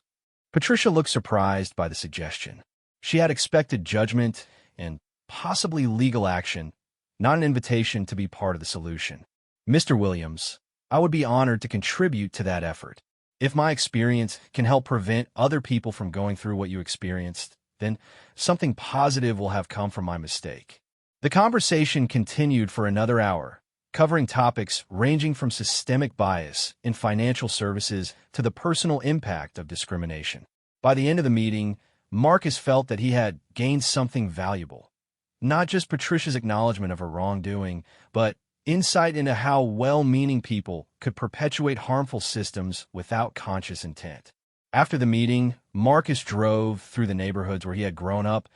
Patricia looked surprised by the suggestion. She had expected judgment and possibly legal action, not an invitation to be part of the solution. Mr. Williams, I would be honored to contribute to that effort. If my experience can help prevent other people from going through what you experienced, then something positive will have come from my mistake. The conversation continued for another hour, covering topics ranging from systemic bias in financial services to the personal impact of discrimination. By the end of the meeting, Marcus felt that he had gained something valuable. Not just Patricia's acknowledgement of her wrongdoing, but insight into how well-meaning people could perpetuate harmful systems without conscious intent. After the meeting, Marcus drove through the neighborhoods where he had grown up,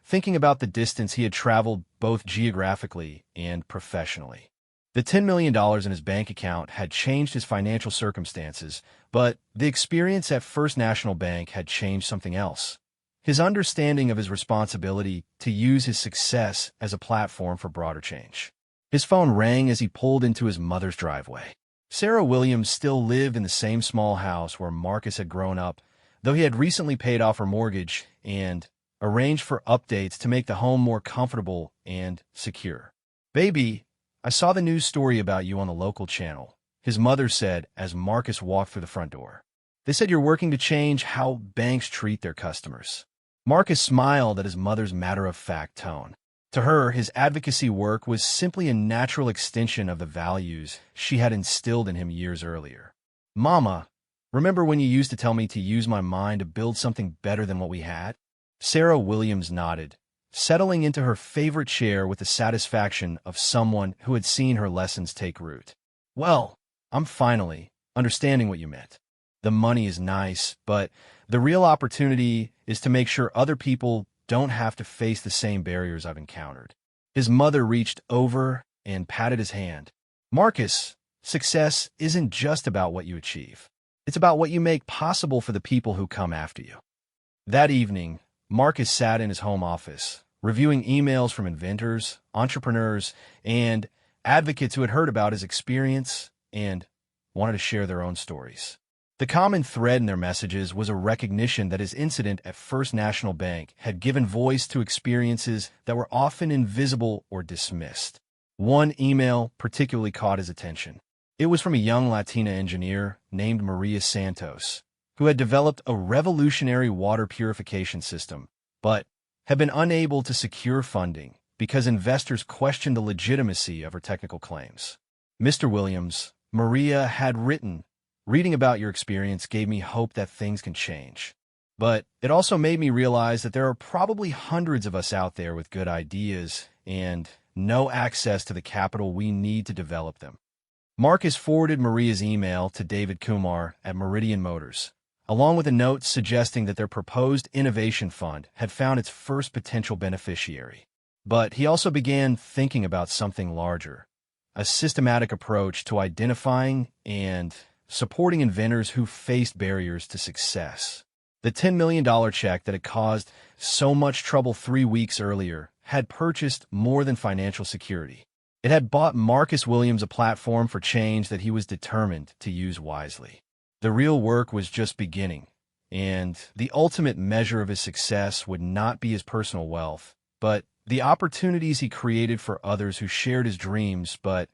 thinking about the distance he had traveled both geographically and professionally. The $10 million in his bank account had changed his financial circumstances, but the experience at First National Bank had changed something else. His understanding of his responsibility to use his success as a platform for broader change. His phone rang as he pulled into his mother's driveway. Sarah Williams still lived in the same small house where Marcus had grown up, though he had recently paid off her mortgage and arranged for updates to make the home more comfortable and secure. "Baby, I saw the news story about you on the local channel," his mother said as Marcus walked through the front door. "They said you're working to change how banks treat their customers." Marcus smiled at his mother's matter-of-fact tone. To her, his advocacy work was simply a natural extension of the values she had instilled in him years earlier. "Mama, remember when you used to tell me to use my mind to build something better than what we had?" Sarah Williams nodded, settling into her favorite chair with the satisfaction of someone who had seen her lessons take root. "Well, I'm finally understanding what you meant. The money is nice, but the real opportunity is to make sure other people don't have to face the same barriers I've encountered." His mother reached over and patted his hand. "Marcus, success isn't just about what you achieve. It's about what you make possible for the people who come after you." That evening, Marcus sat in his home office, reviewing emails from inventors, entrepreneurs, and advocates who had heard about his experience and wanted to share their own stories. The common thread in their messages was a recognition that his incident at First National Bank had given voice to experiences that were often invisible or dismissed. One email particularly caught his attention. It was from a young Latina engineer named Maria Santos, who had developed a revolutionary water purification system, but had been unable to secure funding because investors questioned the legitimacy of her technical claims. "Mr. Williams, Maria had written, reading about your experience gave me hope that things can change. But it also made me realize that there are probably hundreds of us out there with good ideas and no access to the capital we need to develop them." Marcus forwarded Maria's email to David Kumar at Meridian Motors, along with a note suggesting that their proposed innovation fund had found its first potential beneficiary. But he also began thinking about something larger, a systematic approach to identifying and supporting inventors who faced barriers to success. The $10 million check that had caused so much trouble 3 weeks earlier had purchased more than financial security. It had bought Marcus Williams a platform for change that he was determined to use wisely. The real work was just beginning, and the ultimate measure of his success would not be his personal wealth, but the opportunities he created for others who shared his dreams but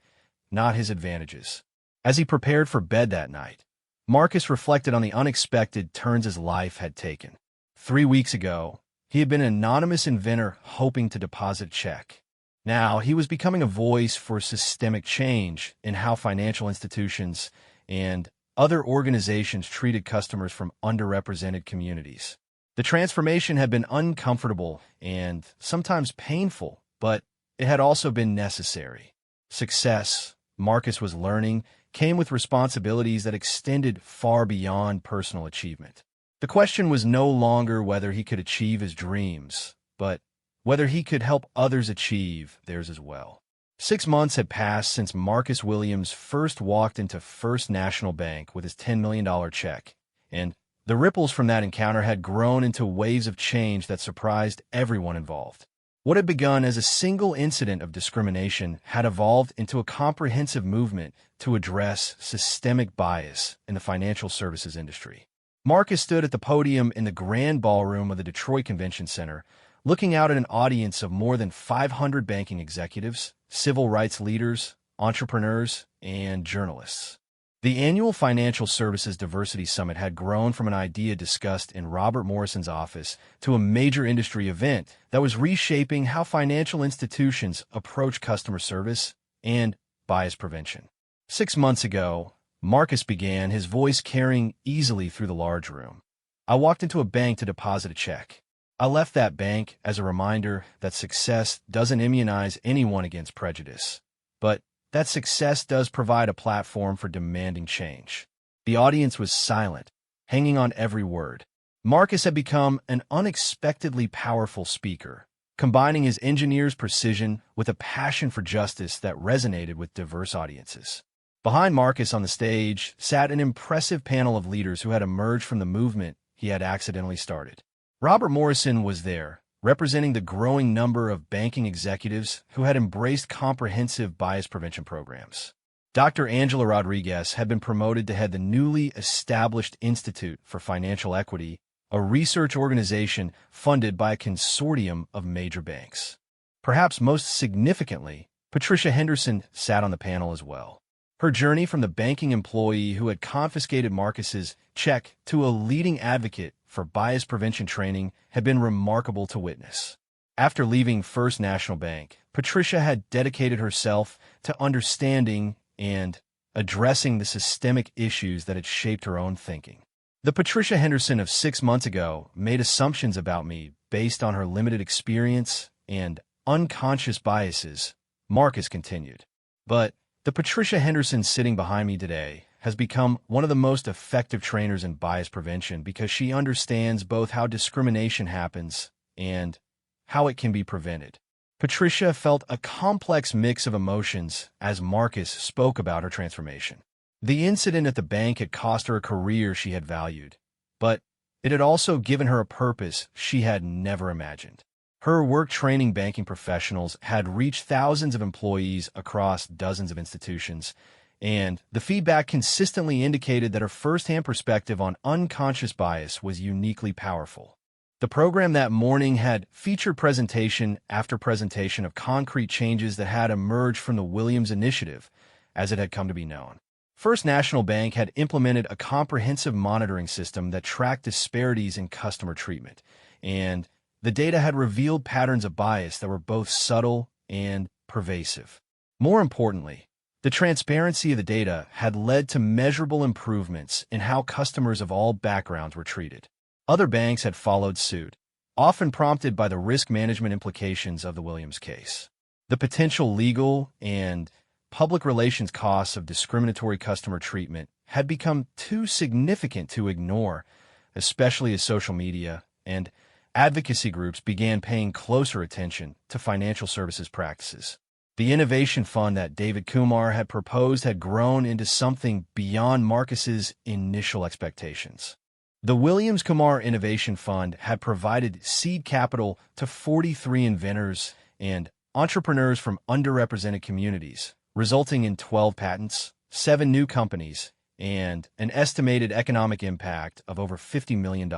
not his advantages. As he prepared for bed that night, Marcus reflected on the unexpected turns his life had taken. 3 weeks ago, he had been an anonymous inventor hoping to deposit a check. Now, he was becoming a voice for systemic change in how financial institutions and other organizations treated customers from underrepresented communities. The transformation had been uncomfortable and sometimes painful, but it had also been necessary. Success, Marcus was learning, came with responsibilities that extended far beyond personal achievement. The question was no longer whether he could achieve his dreams, but whether he could help others achieve theirs as well. 6 months had passed since Marcus Williams first walked into First National Bank with his $10 million check, and the ripples from that encounter had grown into waves of change that surprised everyone involved. What had begun as a single incident of discrimination had evolved into a comprehensive movement to address systemic bias in the financial services industry. Marcus stood at the podium in the grand ballroom of the Detroit Convention Center, looking out at an audience of more than 500 banking executives, civil rights leaders, entrepreneurs, and journalists. The annual Financial Services Diversity Summit had grown from an idea discussed in Robert Morrison's office to a major industry event that was reshaping how financial institutions approach customer service and bias prevention. 6 months ago, Marcus began, his voice carrying easily through the large room. I walked into a bank to deposit a check. I left that bank as a reminder that success doesn't immunize anyone against prejudice, but that success does provide a platform for demanding change. The audience was silent, hanging on every word. Marcus had become an unexpectedly powerful speaker, combining his engineer's precision with a passion for justice that resonated with diverse audiences. Behind Marcus on the stage sat an impressive panel of leaders who had emerged from the movement he had accidentally started. Robert Morrison was there, representing the growing number of banking executives who had embraced comprehensive bias prevention programs. Dr. Angela Rodriguez had been promoted to head the newly established Institute for Financial Equity, a research organization funded by a consortium of major banks. Perhaps most significantly, Patricia Henderson sat on the panel as well. Her journey from the banking employee who had confiscated Marcus's check to a leading advocate for bias prevention training had been remarkable to witness. After leaving First National Bank, Patricia had dedicated herself to understanding and addressing the systemic issues that had shaped her own thinking. The Patricia Henderson of 6 months ago made assumptions about me based on her limited experience and unconscious biases, Marcus continued. But the Patricia Henderson sitting behind me today has become one of the most effective trainers in bias prevention because she understands both how discrimination happens and how it can be prevented. Patricia felt a complex mix of emotions as Marcus spoke about her transformation. The incident at the bank had cost her a career she had valued, but it had also given her a purpose she had never imagined. Her work training banking professionals had reached thousands of employees across dozens of institutions, and the feedback consistently indicated that her firsthand perspective on unconscious bias was uniquely powerful. The program that morning had featured presentation after presentation of concrete changes that had emerged from the Williams Initiative, as it had come to be known. First National Bank had implemented a comprehensive monitoring system that tracked disparities in customer treatment, and the data had revealed patterns of bias that were both subtle and pervasive. More importantly, the transparency of the data had led to measurable improvements in how customers of all backgrounds were treated. Other banks had followed suit, often prompted by the risk management implications of the Williams case. The potential legal and public relations costs of discriminatory customer treatment had become too significant to ignore, especially as social media and advocacy groups began paying closer attention to financial services practices. The innovation fund that David Kumar had proposed had grown into something beyond Marcus's initial expectations. The Williams Kumar Innovation Fund had provided seed capital to 43 inventors and entrepreneurs from underrepresented communities, resulting in 12 patents, 7 new companies, and an estimated economic impact of over $50 million.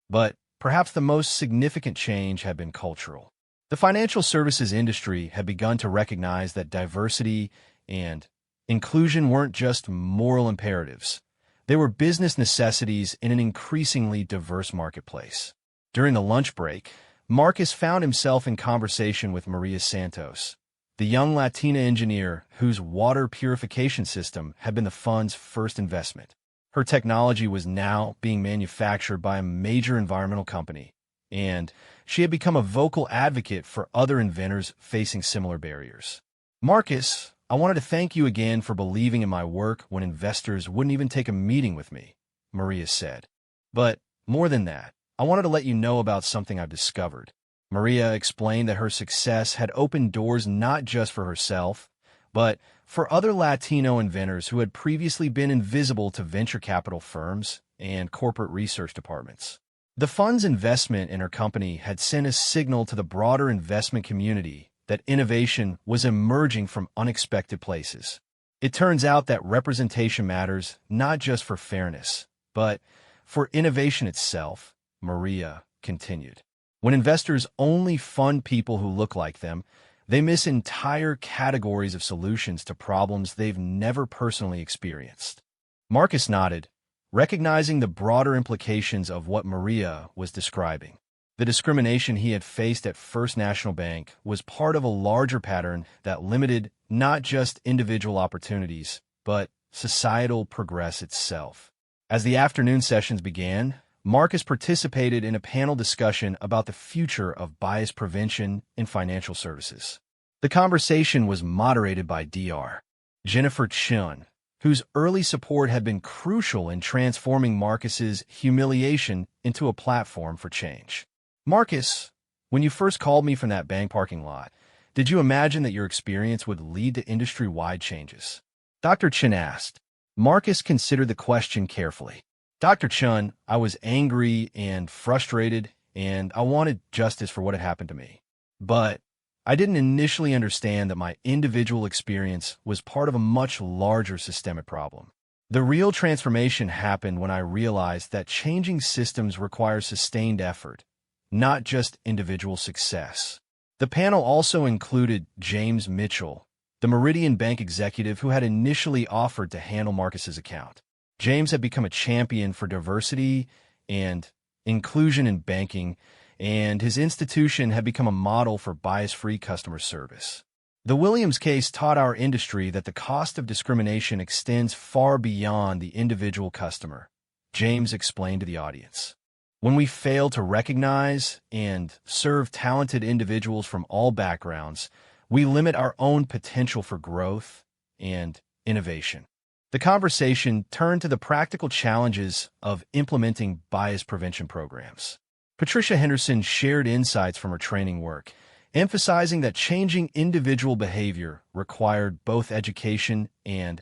But perhaps the most significant change had been cultural. The financial services industry had begun to recognize that diversity and inclusion weren't just moral imperatives. They were business necessities in an increasingly diverse marketplace. During the lunch break, Marcus found himself in conversation with Maria Santos, the young Latina engineer whose water purification system had been the fund's first investment. Her technology was now being manufactured by a major environmental company, and she had become a vocal advocate for other inventors facing similar barriers. Marcus, I wanted to thank you again for believing in my work when investors wouldn't even take a meeting with me, Maria said. But more than that, I wanted to let you know about something I've discovered. Maria explained that her success had opened doors not just for herself, but for other Latino inventors who had previously been invisible to venture capital firms and corporate research departments. The fund's investment in her company had sent a signal to the broader investment community that innovation was emerging from unexpected places. It turns out that representation matters not just for fairness, but for innovation itself, Maria continued. When investors only fund people who look like them, they miss entire categories of solutions to problems they've never personally experienced. Marcus nodded, recognizing the broader implications of what Maria was describing. The discrimination he had faced at First National Bank was part of a larger pattern that limited not just individual opportunities, but societal progress itself. As the afternoon sessions began, Marcus participated in a panel discussion about the future of bias prevention in financial services. The conversation was moderated by Dr. Jennifer Chun, whose early support had been crucial in transforming Marcus's humiliation into a platform for change. Marcus, when you first called me from that bank parking lot, did you imagine that your experience would lead to industry-wide changes? Dr. Chun asked. Marcus considered the question carefully. Dr. Chun, I was angry and frustrated, and I wanted justice for what had happened to me. But I didn't initially understand that my individual experience was part of a much larger systemic problem. The real transformation happened when I realized that changing systems requires sustained effort, not just individual success. The panel also included James Mitchell, the Meridian Bank executive who had initially offered to handle Marcus's account. James had become a champion for diversity and inclusion in banking, and his institution had become a model for bias-free customer service. The Williams case taught our industry that the cost of discrimination extends far beyond the individual customer, James explained to the audience. When we fail to recognize and serve talented individuals from all backgrounds, we limit our own potential for growth and innovation. The conversation turned to the practical challenges of implementing bias prevention programs. Patricia Henderson shared insights from her training work, emphasizing that changing individual behavior required both education and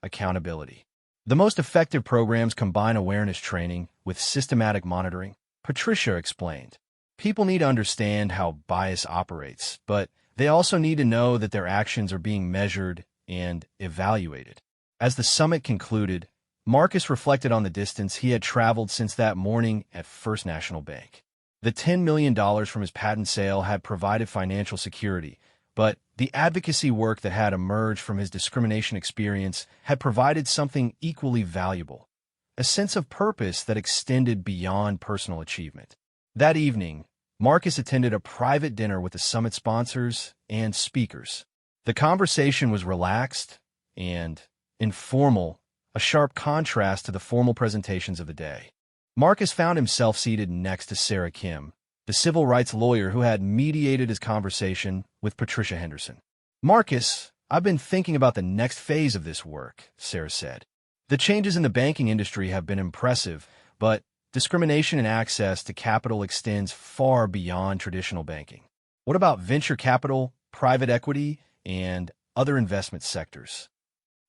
accountability. The most effective programs combine awareness training with systematic monitoring, Patricia explained. People need to understand how bias operates, but they also need to know that their actions are being measured and evaluated. As the summit concluded, Marcus reflected on the distance he had traveled since that morning at First National Bank. The $10 million from his patent sale had provided financial security, but the advocacy work that had emerged from his discrimination experience had provided something equally valuable, a sense of purpose that extended beyond personal achievement. That evening, Marcus attended a private dinner with the summit sponsors and speakers. The conversation was relaxed and informal, a sharp contrast to the formal presentations of the day. Marcus found himself seated next to Sarah Kim, the civil rights lawyer who had mediated his conversation with Patricia Henderson. Marcus, I've been thinking about the next phase of this work, Sarah said. The changes in the banking industry have been impressive, but discrimination in access to capital extends far beyond traditional banking. What about venture capital, private equity, and other investment sectors?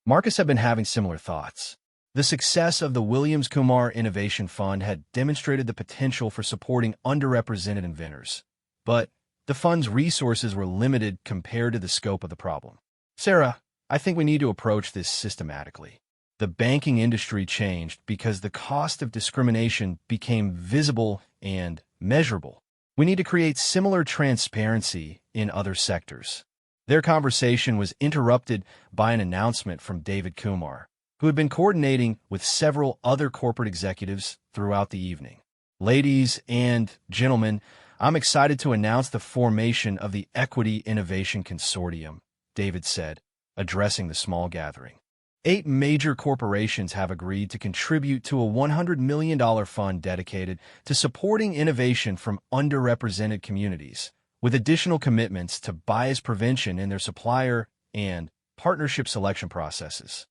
Marcus had been having similar thoughts. The success of the Williams Kumar Innovation Fund had demonstrated the potential for supporting underrepresented inventors, but the fund's resources were limited compared to the scope of the problem. Sarah, I think we need to approach this systematically. The banking industry changed because the cost of discrimination became visible and measurable. We need to create similar transparency in other sectors. Their conversation was interrupted by an announcement from David Kumar, who had been coordinating with several other corporate executives throughout the evening. Ladies and gentlemen, I'm excited to announce the formation of the Equity Innovation Consortium, David said, addressing the small gathering. 8 major corporations have agreed to contribute to a $100 million fund dedicated to supporting innovation from underrepresented communities, with additional commitments to bias prevention in their supplier and partnership selection processes.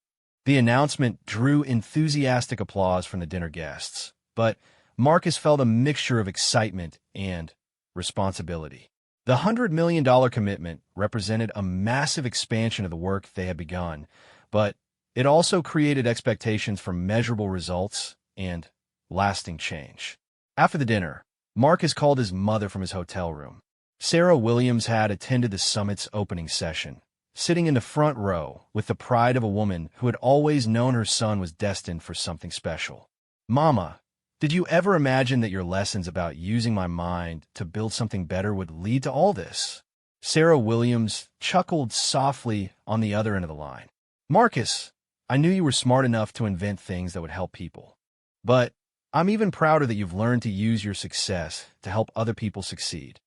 The announcement drew enthusiastic applause from the dinner guests, but Marcus felt a mixture of excitement and responsibility. The $100 million commitment represented a massive expansion of the work they had begun, but it also created expectations for measurable results and lasting change. After the dinner, Marcus called his mother from his hotel room. Sarah Williams had attended the summit's opening session, sitting in the front row with the pride of a woman who had always known her son was destined for something special. "Mama, Did you ever imagine that your lessons about using my mind to build something better would lead to all this? Sarah Williams chuckled softly on the other end of the line. Marcus, I knew you were smart enough to invent things that would help people. But I'm even prouder that you've learned to use your success to help other people succeed.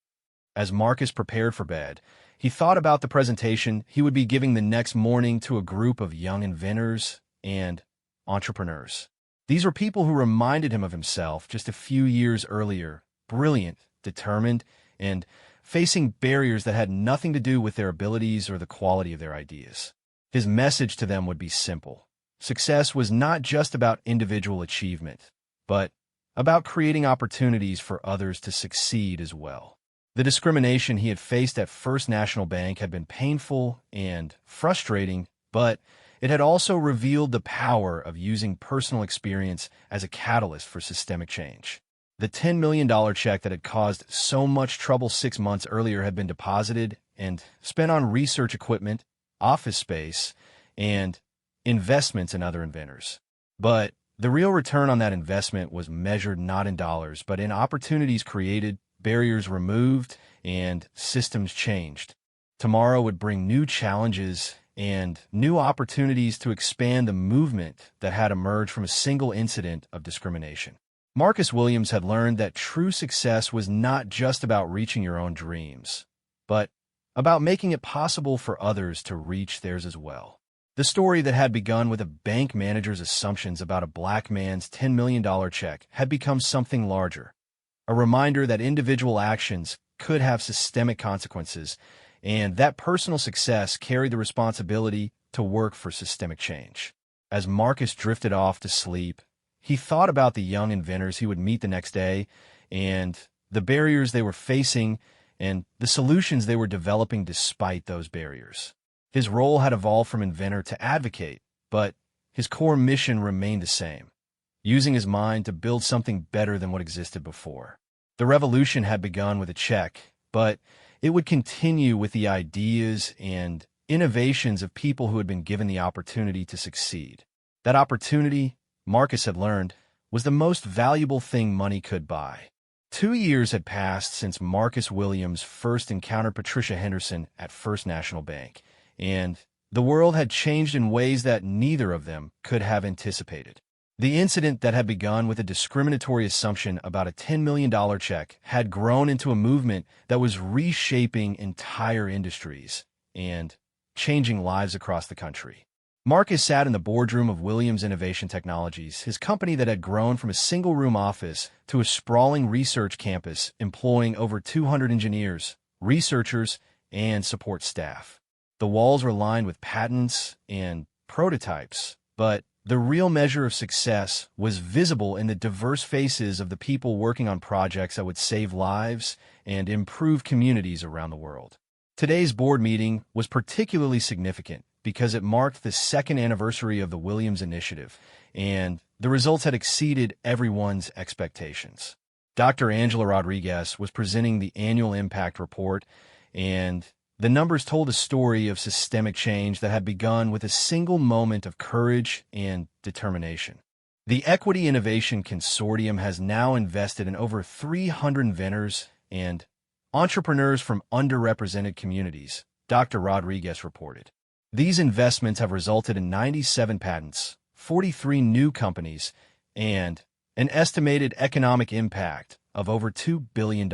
As Marcus prepared for bed, he thought about the presentation he would be giving the next morning to a group of young inventors and entrepreneurs. These were people who reminded him of himself just a few years earlier, brilliant, determined, and facing barriers that had nothing to do with their abilities or the quality of their ideas. His message to them would be simple. Success was not just about individual achievement, but about creating opportunities for others to succeed as well. The discrimination he had faced at First National Bank had been painful and frustrating, but it had also revealed the power of using personal experience as a catalyst for systemic change. The $10 million check that had caused so much trouble 6 months earlier had been deposited and spent on research equipment, office space, and investments in other inventors. But the real return on that investment was measured not in dollars, but in opportunities created, barriers removed, and systems changed. Tomorrow would bring new challenges and new opportunities to expand the movement that had emerged from a single incident of discrimination. Marcus Williams had learned that true success was not just about reaching your own dreams, but about making it possible for others to reach theirs as well. The story that had begun with a bank manager's assumptions about a black man's $10 million check had become something larger, a reminder that individual actions could have systemic consequences, and that personal success carried the responsibility to work for systemic change. As Marcus drifted off to sleep, he thought about the young inventors he would meet the next day, and the barriers they were facing, and the solutions they were developing despite those barriers. His role had evolved from inventor to advocate, but his core mission remained the same, using his mind to build something better than what existed before. The revolution had begun with a check, but it would continue with the ideas and innovations of people who had been given the opportunity to succeed. That opportunity, Marcus had learned, was the most valuable thing money could buy. 2 years had passed since Marcus Williams first encountered Patricia Henderson at First National Bank, and the world had changed in ways that neither of them could have anticipated. The incident that had begun with a discriminatory assumption about a $10 million check had grown into a movement that was reshaping entire industries and changing lives across the country. Marcus sat in the boardroom of Williams Innovation Technologies, his company that had grown from a single-room office to a sprawling research campus employing over 200 engineers, researchers, and support staff. The walls were lined with patents and prototypes, but the real measure of success was visible in the diverse faces of the people working on projects that would save lives and improve communities around the world. Today's board meeting was particularly significant because it marked the second anniversary of the Williams Initiative, and the results had exceeded everyone's expectations. Dr. Angela Rodriguez was presenting the annual impact report, and the numbers told a story of systemic change that had begun with a single moment of courage and determination. The Equity Innovation Consortium has now invested in over 300 inventors and entrepreneurs from underrepresented communities, Dr. Rodriguez reported. These investments have resulted in 97 patents, 43 new companies, and an estimated economic impact of over $2 billion.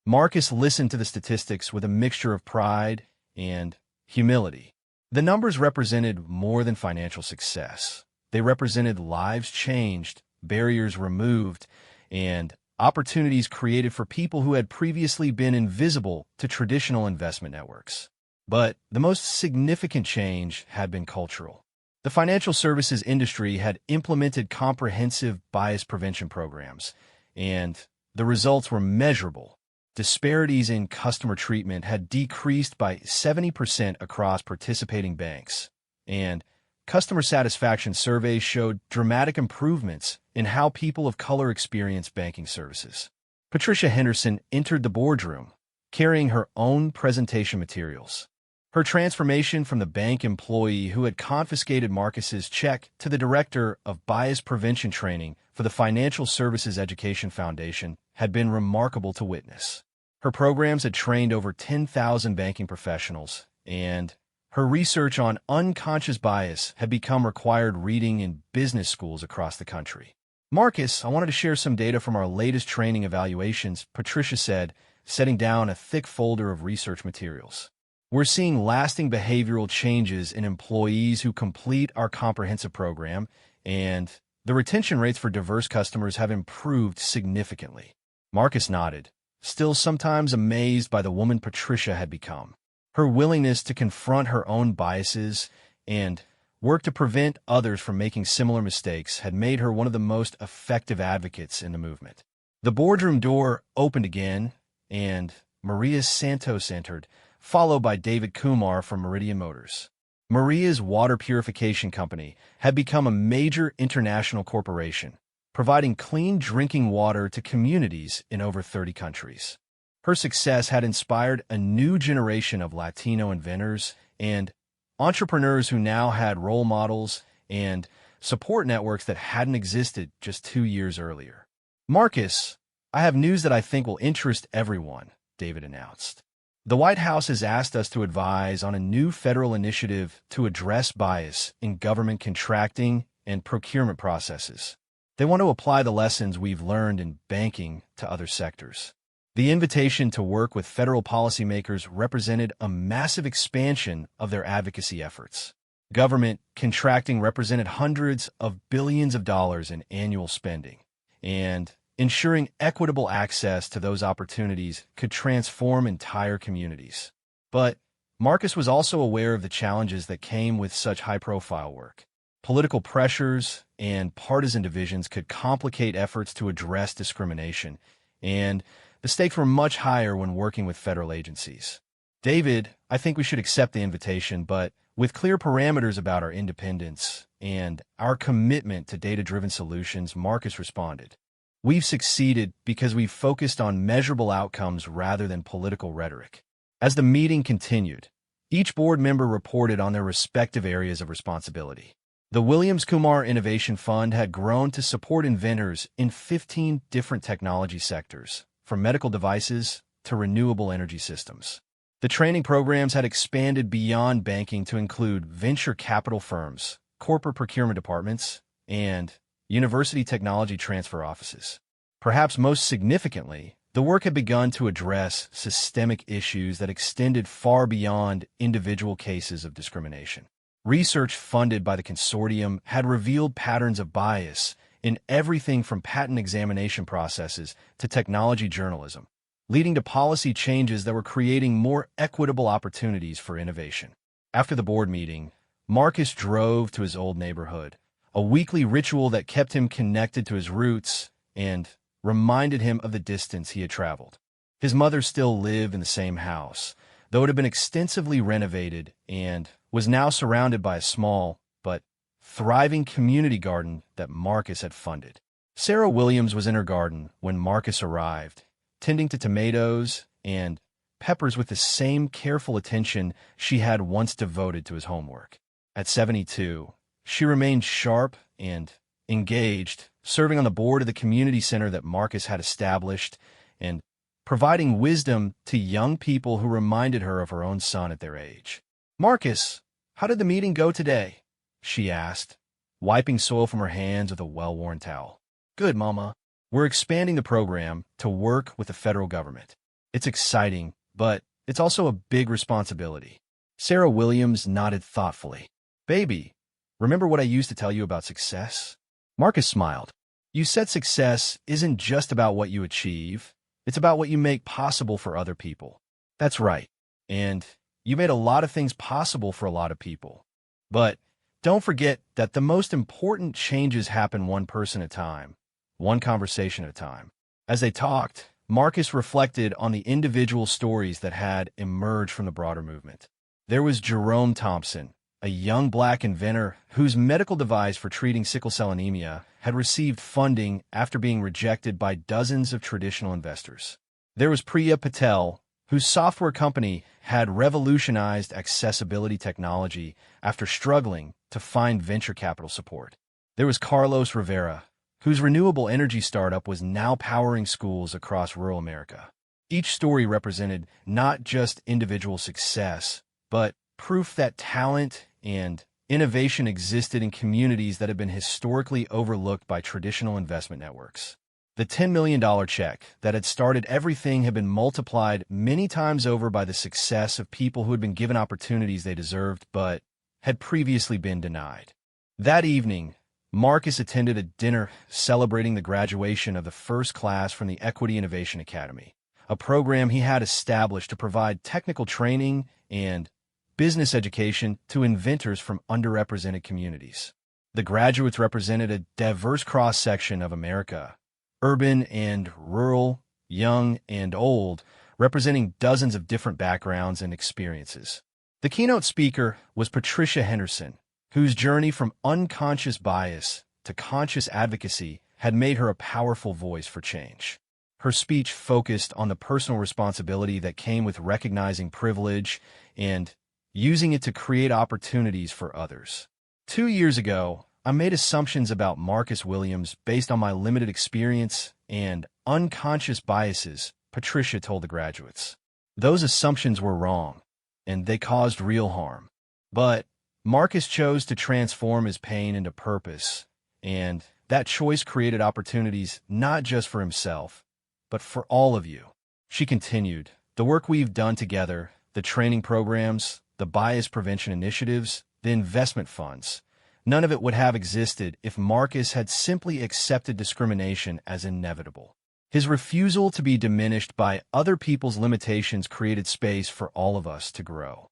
Marcus listened to the statistics with a mixture of pride and humility. The numbers represented more than financial success. They represented lives changed, barriers removed, and opportunities created for people who had previously been invisible to traditional investment networks. But the most significant change had been cultural. The financial services industry had implemented comprehensive bias prevention programs, and the results were measurable. Disparities in customer treatment had decreased by 70% across participating banks, and customer satisfaction surveys showed dramatic improvements in how people of color experience banking services. Patricia Henderson entered the boardroom, carrying her own presentation materials. Her transformation from the bank employee who had confiscated Marcus's check to the director of bias prevention training for the Financial Services Education Foundation had been remarkable to witness. Her programs had trained over 10,000 banking professionals, and her research on unconscious bias had become required reading in business schools across the country. "Marcus, I wanted to share some data from our latest training evaluations," Patricia said, setting down a thick folder of research materials. "We're seeing lasting behavioral changes in employees who complete our comprehensive program, and the retention rates for diverse customers have improved significantly." Marcus nodded, still sometimes amazed by the woman Patricia had become. Her willingness to confront her own biases and work to prevent others from making similar mistakes had made her one of the most effective advocates in the movement. The boardroom door opened again, and Maria Santos entered, followed by David Kumar from Meridian Motors. Maria's water purification company had become a major international corporation, providing clean drinking water to communities in over 30 countries. Her success had inspired a new generation of Latino inventors and entrepreneurs who now had role models and support networks that hadn't existed just 2 years earlier. "Marcus, I have news that I think will interest everyone," David announced. "The White House has asked us to advise on a new federal initiative to address bias in government contracting and procurement processes. They want to apply the lessons we've learned in banking to other sectors." The invitation to work with federal policymakers represented a massive expansion of their advocacy efforts. Government contracting represented hundreds of billions of dollars in annual spending, and ensuring equitable access to those opportunities could transform entire communities. But Marcus was also aware of the challenges that came with such high-profile work. Political pressures and partisan divisions could complicate efforts to address discrimination, and the stakes were much higher when working with federal agencies. "David, I think we should accept the invitation, but with clear parameters about our independence and our commitment to data-driven solutions," Marcus responded. "We've succeeded because we've focused on measurable outcomes rather than political rhetoric." As the meeting continued, each board member reported on their respective areas of responsibility. The Williams Kumar Innovation Fund had grown to support inventors in 15 different technology sectors, from medical devices to renewable energy systems. The training programs had expanded beyond banking to include venture capital firms, corporate procurement departments, and university technology transfer offices. Perhaps most significantly, the work had begun to address systemic issues that extended far beyond individual cases of discrimination. Research funded by the consortium had revealed patterns of bias in everything from patent examination processes to technology journalism, leading to policy changes that were creating more equitable opportunities for innovation. After the board meeting, Marcus drove to his old neighborhood, a weekly ritual that kept him connected to his roots and reminded him of the distance he had traveled. His mother still lived in the same house, though it had been extensively renovated and was now surrounded by a small but thriving community garden that Marcus had funded. Sarah Williams was in her garden when Marcus arrived, tending to tomatoes and peppers with the same careful attention she had once devoted to his homework. At 72, she remained sharp and engaged, serving on the board of the community center that Marcus had established and providing wisdom to young people who reminded her of her own son at their age. "Marcus, how did the meeting go today?" she asked, wiping soil from her hands with a well-worn towel. "Good, Mama. We're expanding the program to work with the federal government. It's exciting, but it's also a big responsibility." Sarah Williams nodded thoughtfully. "Baby, remember what I used to tell you about success?" Marcus smiled. "You said success isn't just about what you achieve. It's about what you make possible for other people." "That's right. And you made a lot of things possible for a lot of people. But don't forget that the most important changes happen one person at a time, one conversation at a time." As they talked, Marcus reflected on the individual stories that had emerged from the broader movement. There was Jerome Thompson, a young black inventor whose medical device for treating sickle cell anemia had received funding after being rejected by dozens of traditional investors. There was Priya Patel, whose software company had revolutionized accessibility technology after struggling to find venture capital support. There was Carlos Rivera, whose renewable energy startup was now powering schools across rural America. Each story represented not just individual success, but proof that talent and innovation existed in communities that had been historically overlooked by traditional investment networks. The $10 million check that had started everything had been multiplied many times over by the success of people who had been given opportunities they deserved but had previously been denied. That evening, Marcus attended a dinner celebrating the graduation of the first class from the Equity Innovation Academy, a program he had established to provide technical training and business education to inventors from underrepresented communities. The graduates represented a diverse cross-section of America, urban and rural, young and old, representing dozens of different backgrounds and experiences. The keynote speaker was Patricia Henderson, whose journey from unconscious bias to conscious advocacy had made her a powerful voice for change. Her speech focused on the personal responsibility that came with recognizing privilege and using it to create opportunities for others. 2 years ago, I made assumptions about Marcus Williams based on my limited experience and unconscious biases, Patricia told the graduates. Those assumptions were wrong, and they caused real harm. But Marcus chose to transform his pain into purpose, and that choice created opportunities not just for himself, but for all of you. She continued, the work we've done together, the training programs, the bias prevention initiatives, the investment funds, none of it would have existed if Marcus had simply accepted discrimination as inevitable. His refusal to be diminished by other people's limitations created space for all of us to grow.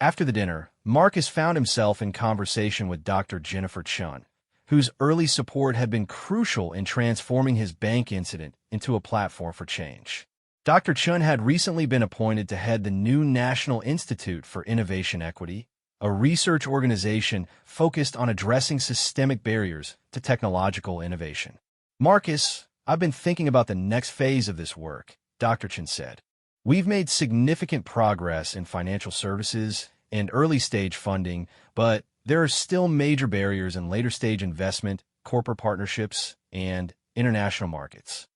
After the dinner, Marcus found himself in conversation with Dr. Jennifer Chun, whose early support had been crucial in transforming his bank incident into a platform for change. Dr. Chun had recently been appointed to head the new National Institute for Innovation Equity, a research organization focused on addressing systemic barriers to technological innovation. Marcus, I've been thinking about the next phase of this work, Dr. Chun said. We've made significant progress in financial services and early-stage funding, but there are still major barriers in later-stage investment, corporate partnerships, and international markets.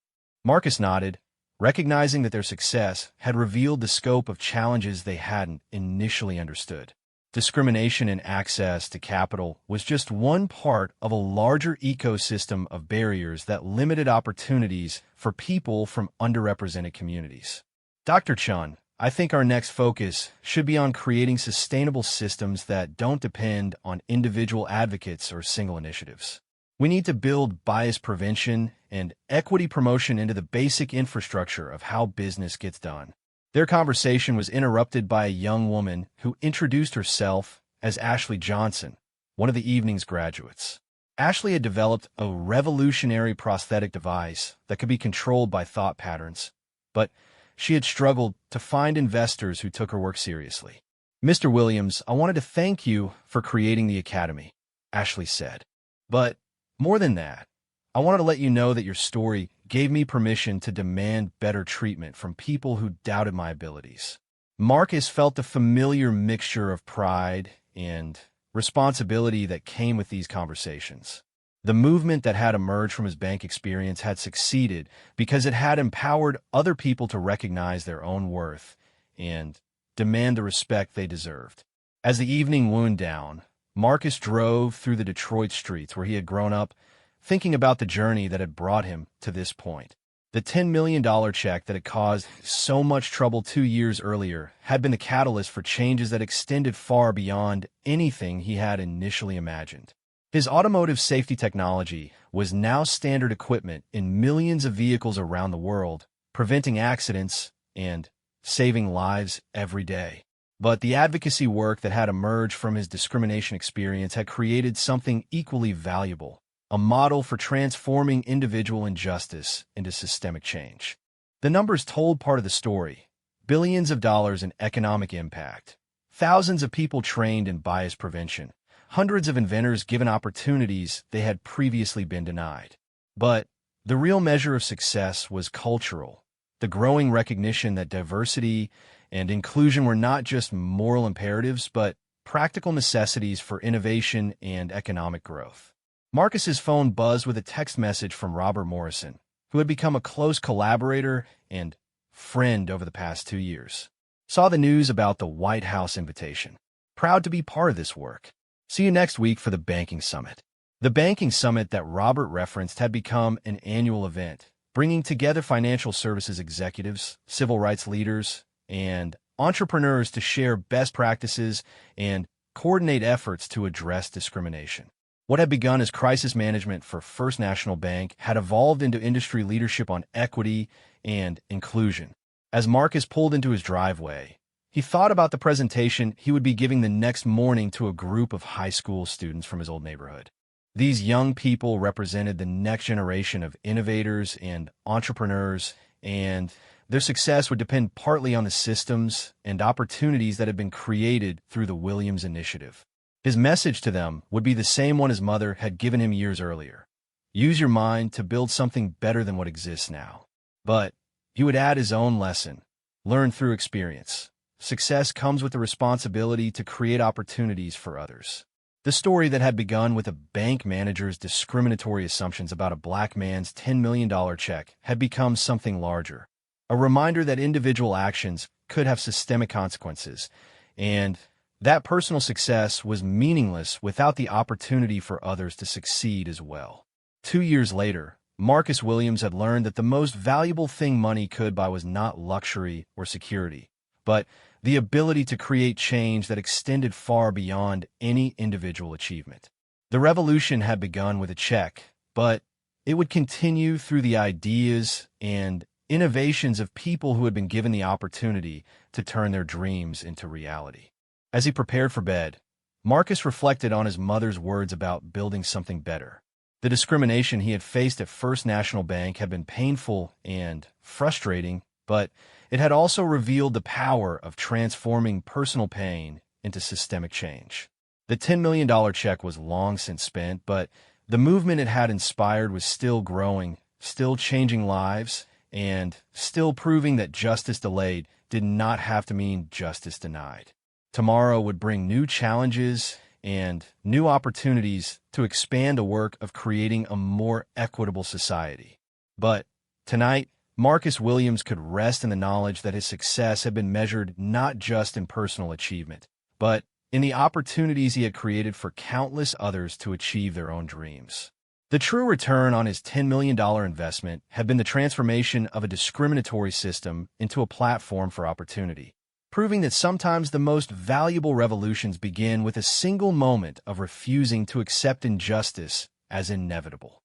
Marcus nodded, recognizing that their success had revealed the scope of challenges they hadn't initially understood. Discrimination in access to capital was just one part of a larger ecosystem of barriers that limited opportunities for people from underrepresented communities. Dr. Chun, I think our next focus should be on creating sustainable systems that don't depend on individual advocates or single initiatives. We need to build bias prevention and equity promotion into the basic infrastructure of how business gets done. Their conversation was interrupted by a young woman who introduced herself as Ashley Johnson, one of the evening's graduates. Ashley had developed a revolutionary prosthetic device that could be controlled by thought patterns, but she had struggled to find investors who took her work seriously. Mr. Williams, I wanted to thank you for creating the Academy, Ashley said. But more than that, I wanted to let you know that your story gave me permission to demand better treatment from people who doubted my abilities. Marcus felt a familiar mixture of pride and responsibility that came with these conversations. The movement that had emerged from his bank experience had succeeded because it had empowered other people to recognize their own worth and demand the respect they deserved. As the evening wound down, Marcus drove through the Detroit streets where he had grown up, thinking about the journey that had brought him to this point. The $10 million check that had caused so much trouble 2 years earlier had been the catalyst for changes that extended far beyond anything he had initially imagined. His automotive safety technology was now standard equipment in millions of vehicles around the world, preventing accidents and saving lives every day. But the advocacy work that had emerged from his discrimination experience had created something equally valuable, a model for transforming individual injustice into systemic change. The numbers told part of the story: billions of dollars in economic impact, thousands of people trained in bias prevention, hundreds of inventors given opportunities they had previously been denied. But the real measure of success was cultural, the growing recognition that diversity and inclusion were not just moral imperatives, but practical necessities for innovation and economic growth. Marcus's phone buzzed with a text message from Robert Morrison, who had become a close collaborator and friend over the past 2 years. Saw the news about the White House invitation. Proud to be part of this work. See you next week for the Banking Summit. The Banking Summit that Robert referenced had become an annual event, bringing together financial services executives, civil rights leaders, and entrepreneurs to share best practices and coordinate efforts to address discrimination. What had begun as crisis management for First National Bank had evolved into industry leadership on equity and inclusion. As Marcus pulled into his driveway, he thought about the presentation he would be giving the next morning to a group of high school students from his old neighborhood. These young people represented the next generation of innovators and entrepreneurs, and their success would depend partly on the systems and opportunities that had been created through the Williams Initiative. His message to them would be the same one his mother had given him years earlier. Use your mind to build something better than what exists now. But he would add his own lesson: learn through experience. Success comes with the responsibility to create opportunities for others. The story that had begun with a bank manager's discriminatory assumptions about a black man's $10 million check had become something larger. A reminder that individual actions could have systemic consequences, and that personal success was meaningless without the opportunity for others to succeed as well. 2 years later, Marcus Williams had learned that the most valuable thing money could buy was not luxury or security, but the ability to create change that extended far beyond any individual achievement. The revolution had begun with a check, but it would continue through the ideas and innovations of people who had been given the opportunity to turn their dreams into reality. As he prepared for bed, Marcus reflected on his mother's words about building something better. The discrimination he had faced at First National Bank had been painful and frustrating, but it had also revealed the power of transforming personal pain into systemic change. The $10 million check was long since spent, but the movement it had inspired was still growing, still changing lives, and still proving that justice delayed did not have to mean justice denied. Tomorrow would bring new challenges and new opportunities to expand the work of creating a more equitable society. But tonight, Marcus Williams could rest in the knowledge that his success had been measured not just in personal achievement, but in the opportunities he had created for countless others to achieve their own dreams. The true return on his $10 million investment had been the transformation of a discriminatory system into a platform for opportunity, proving that sometimes the most valuable revolutions begin with a single moment of refusing to accept injustice as inevitable.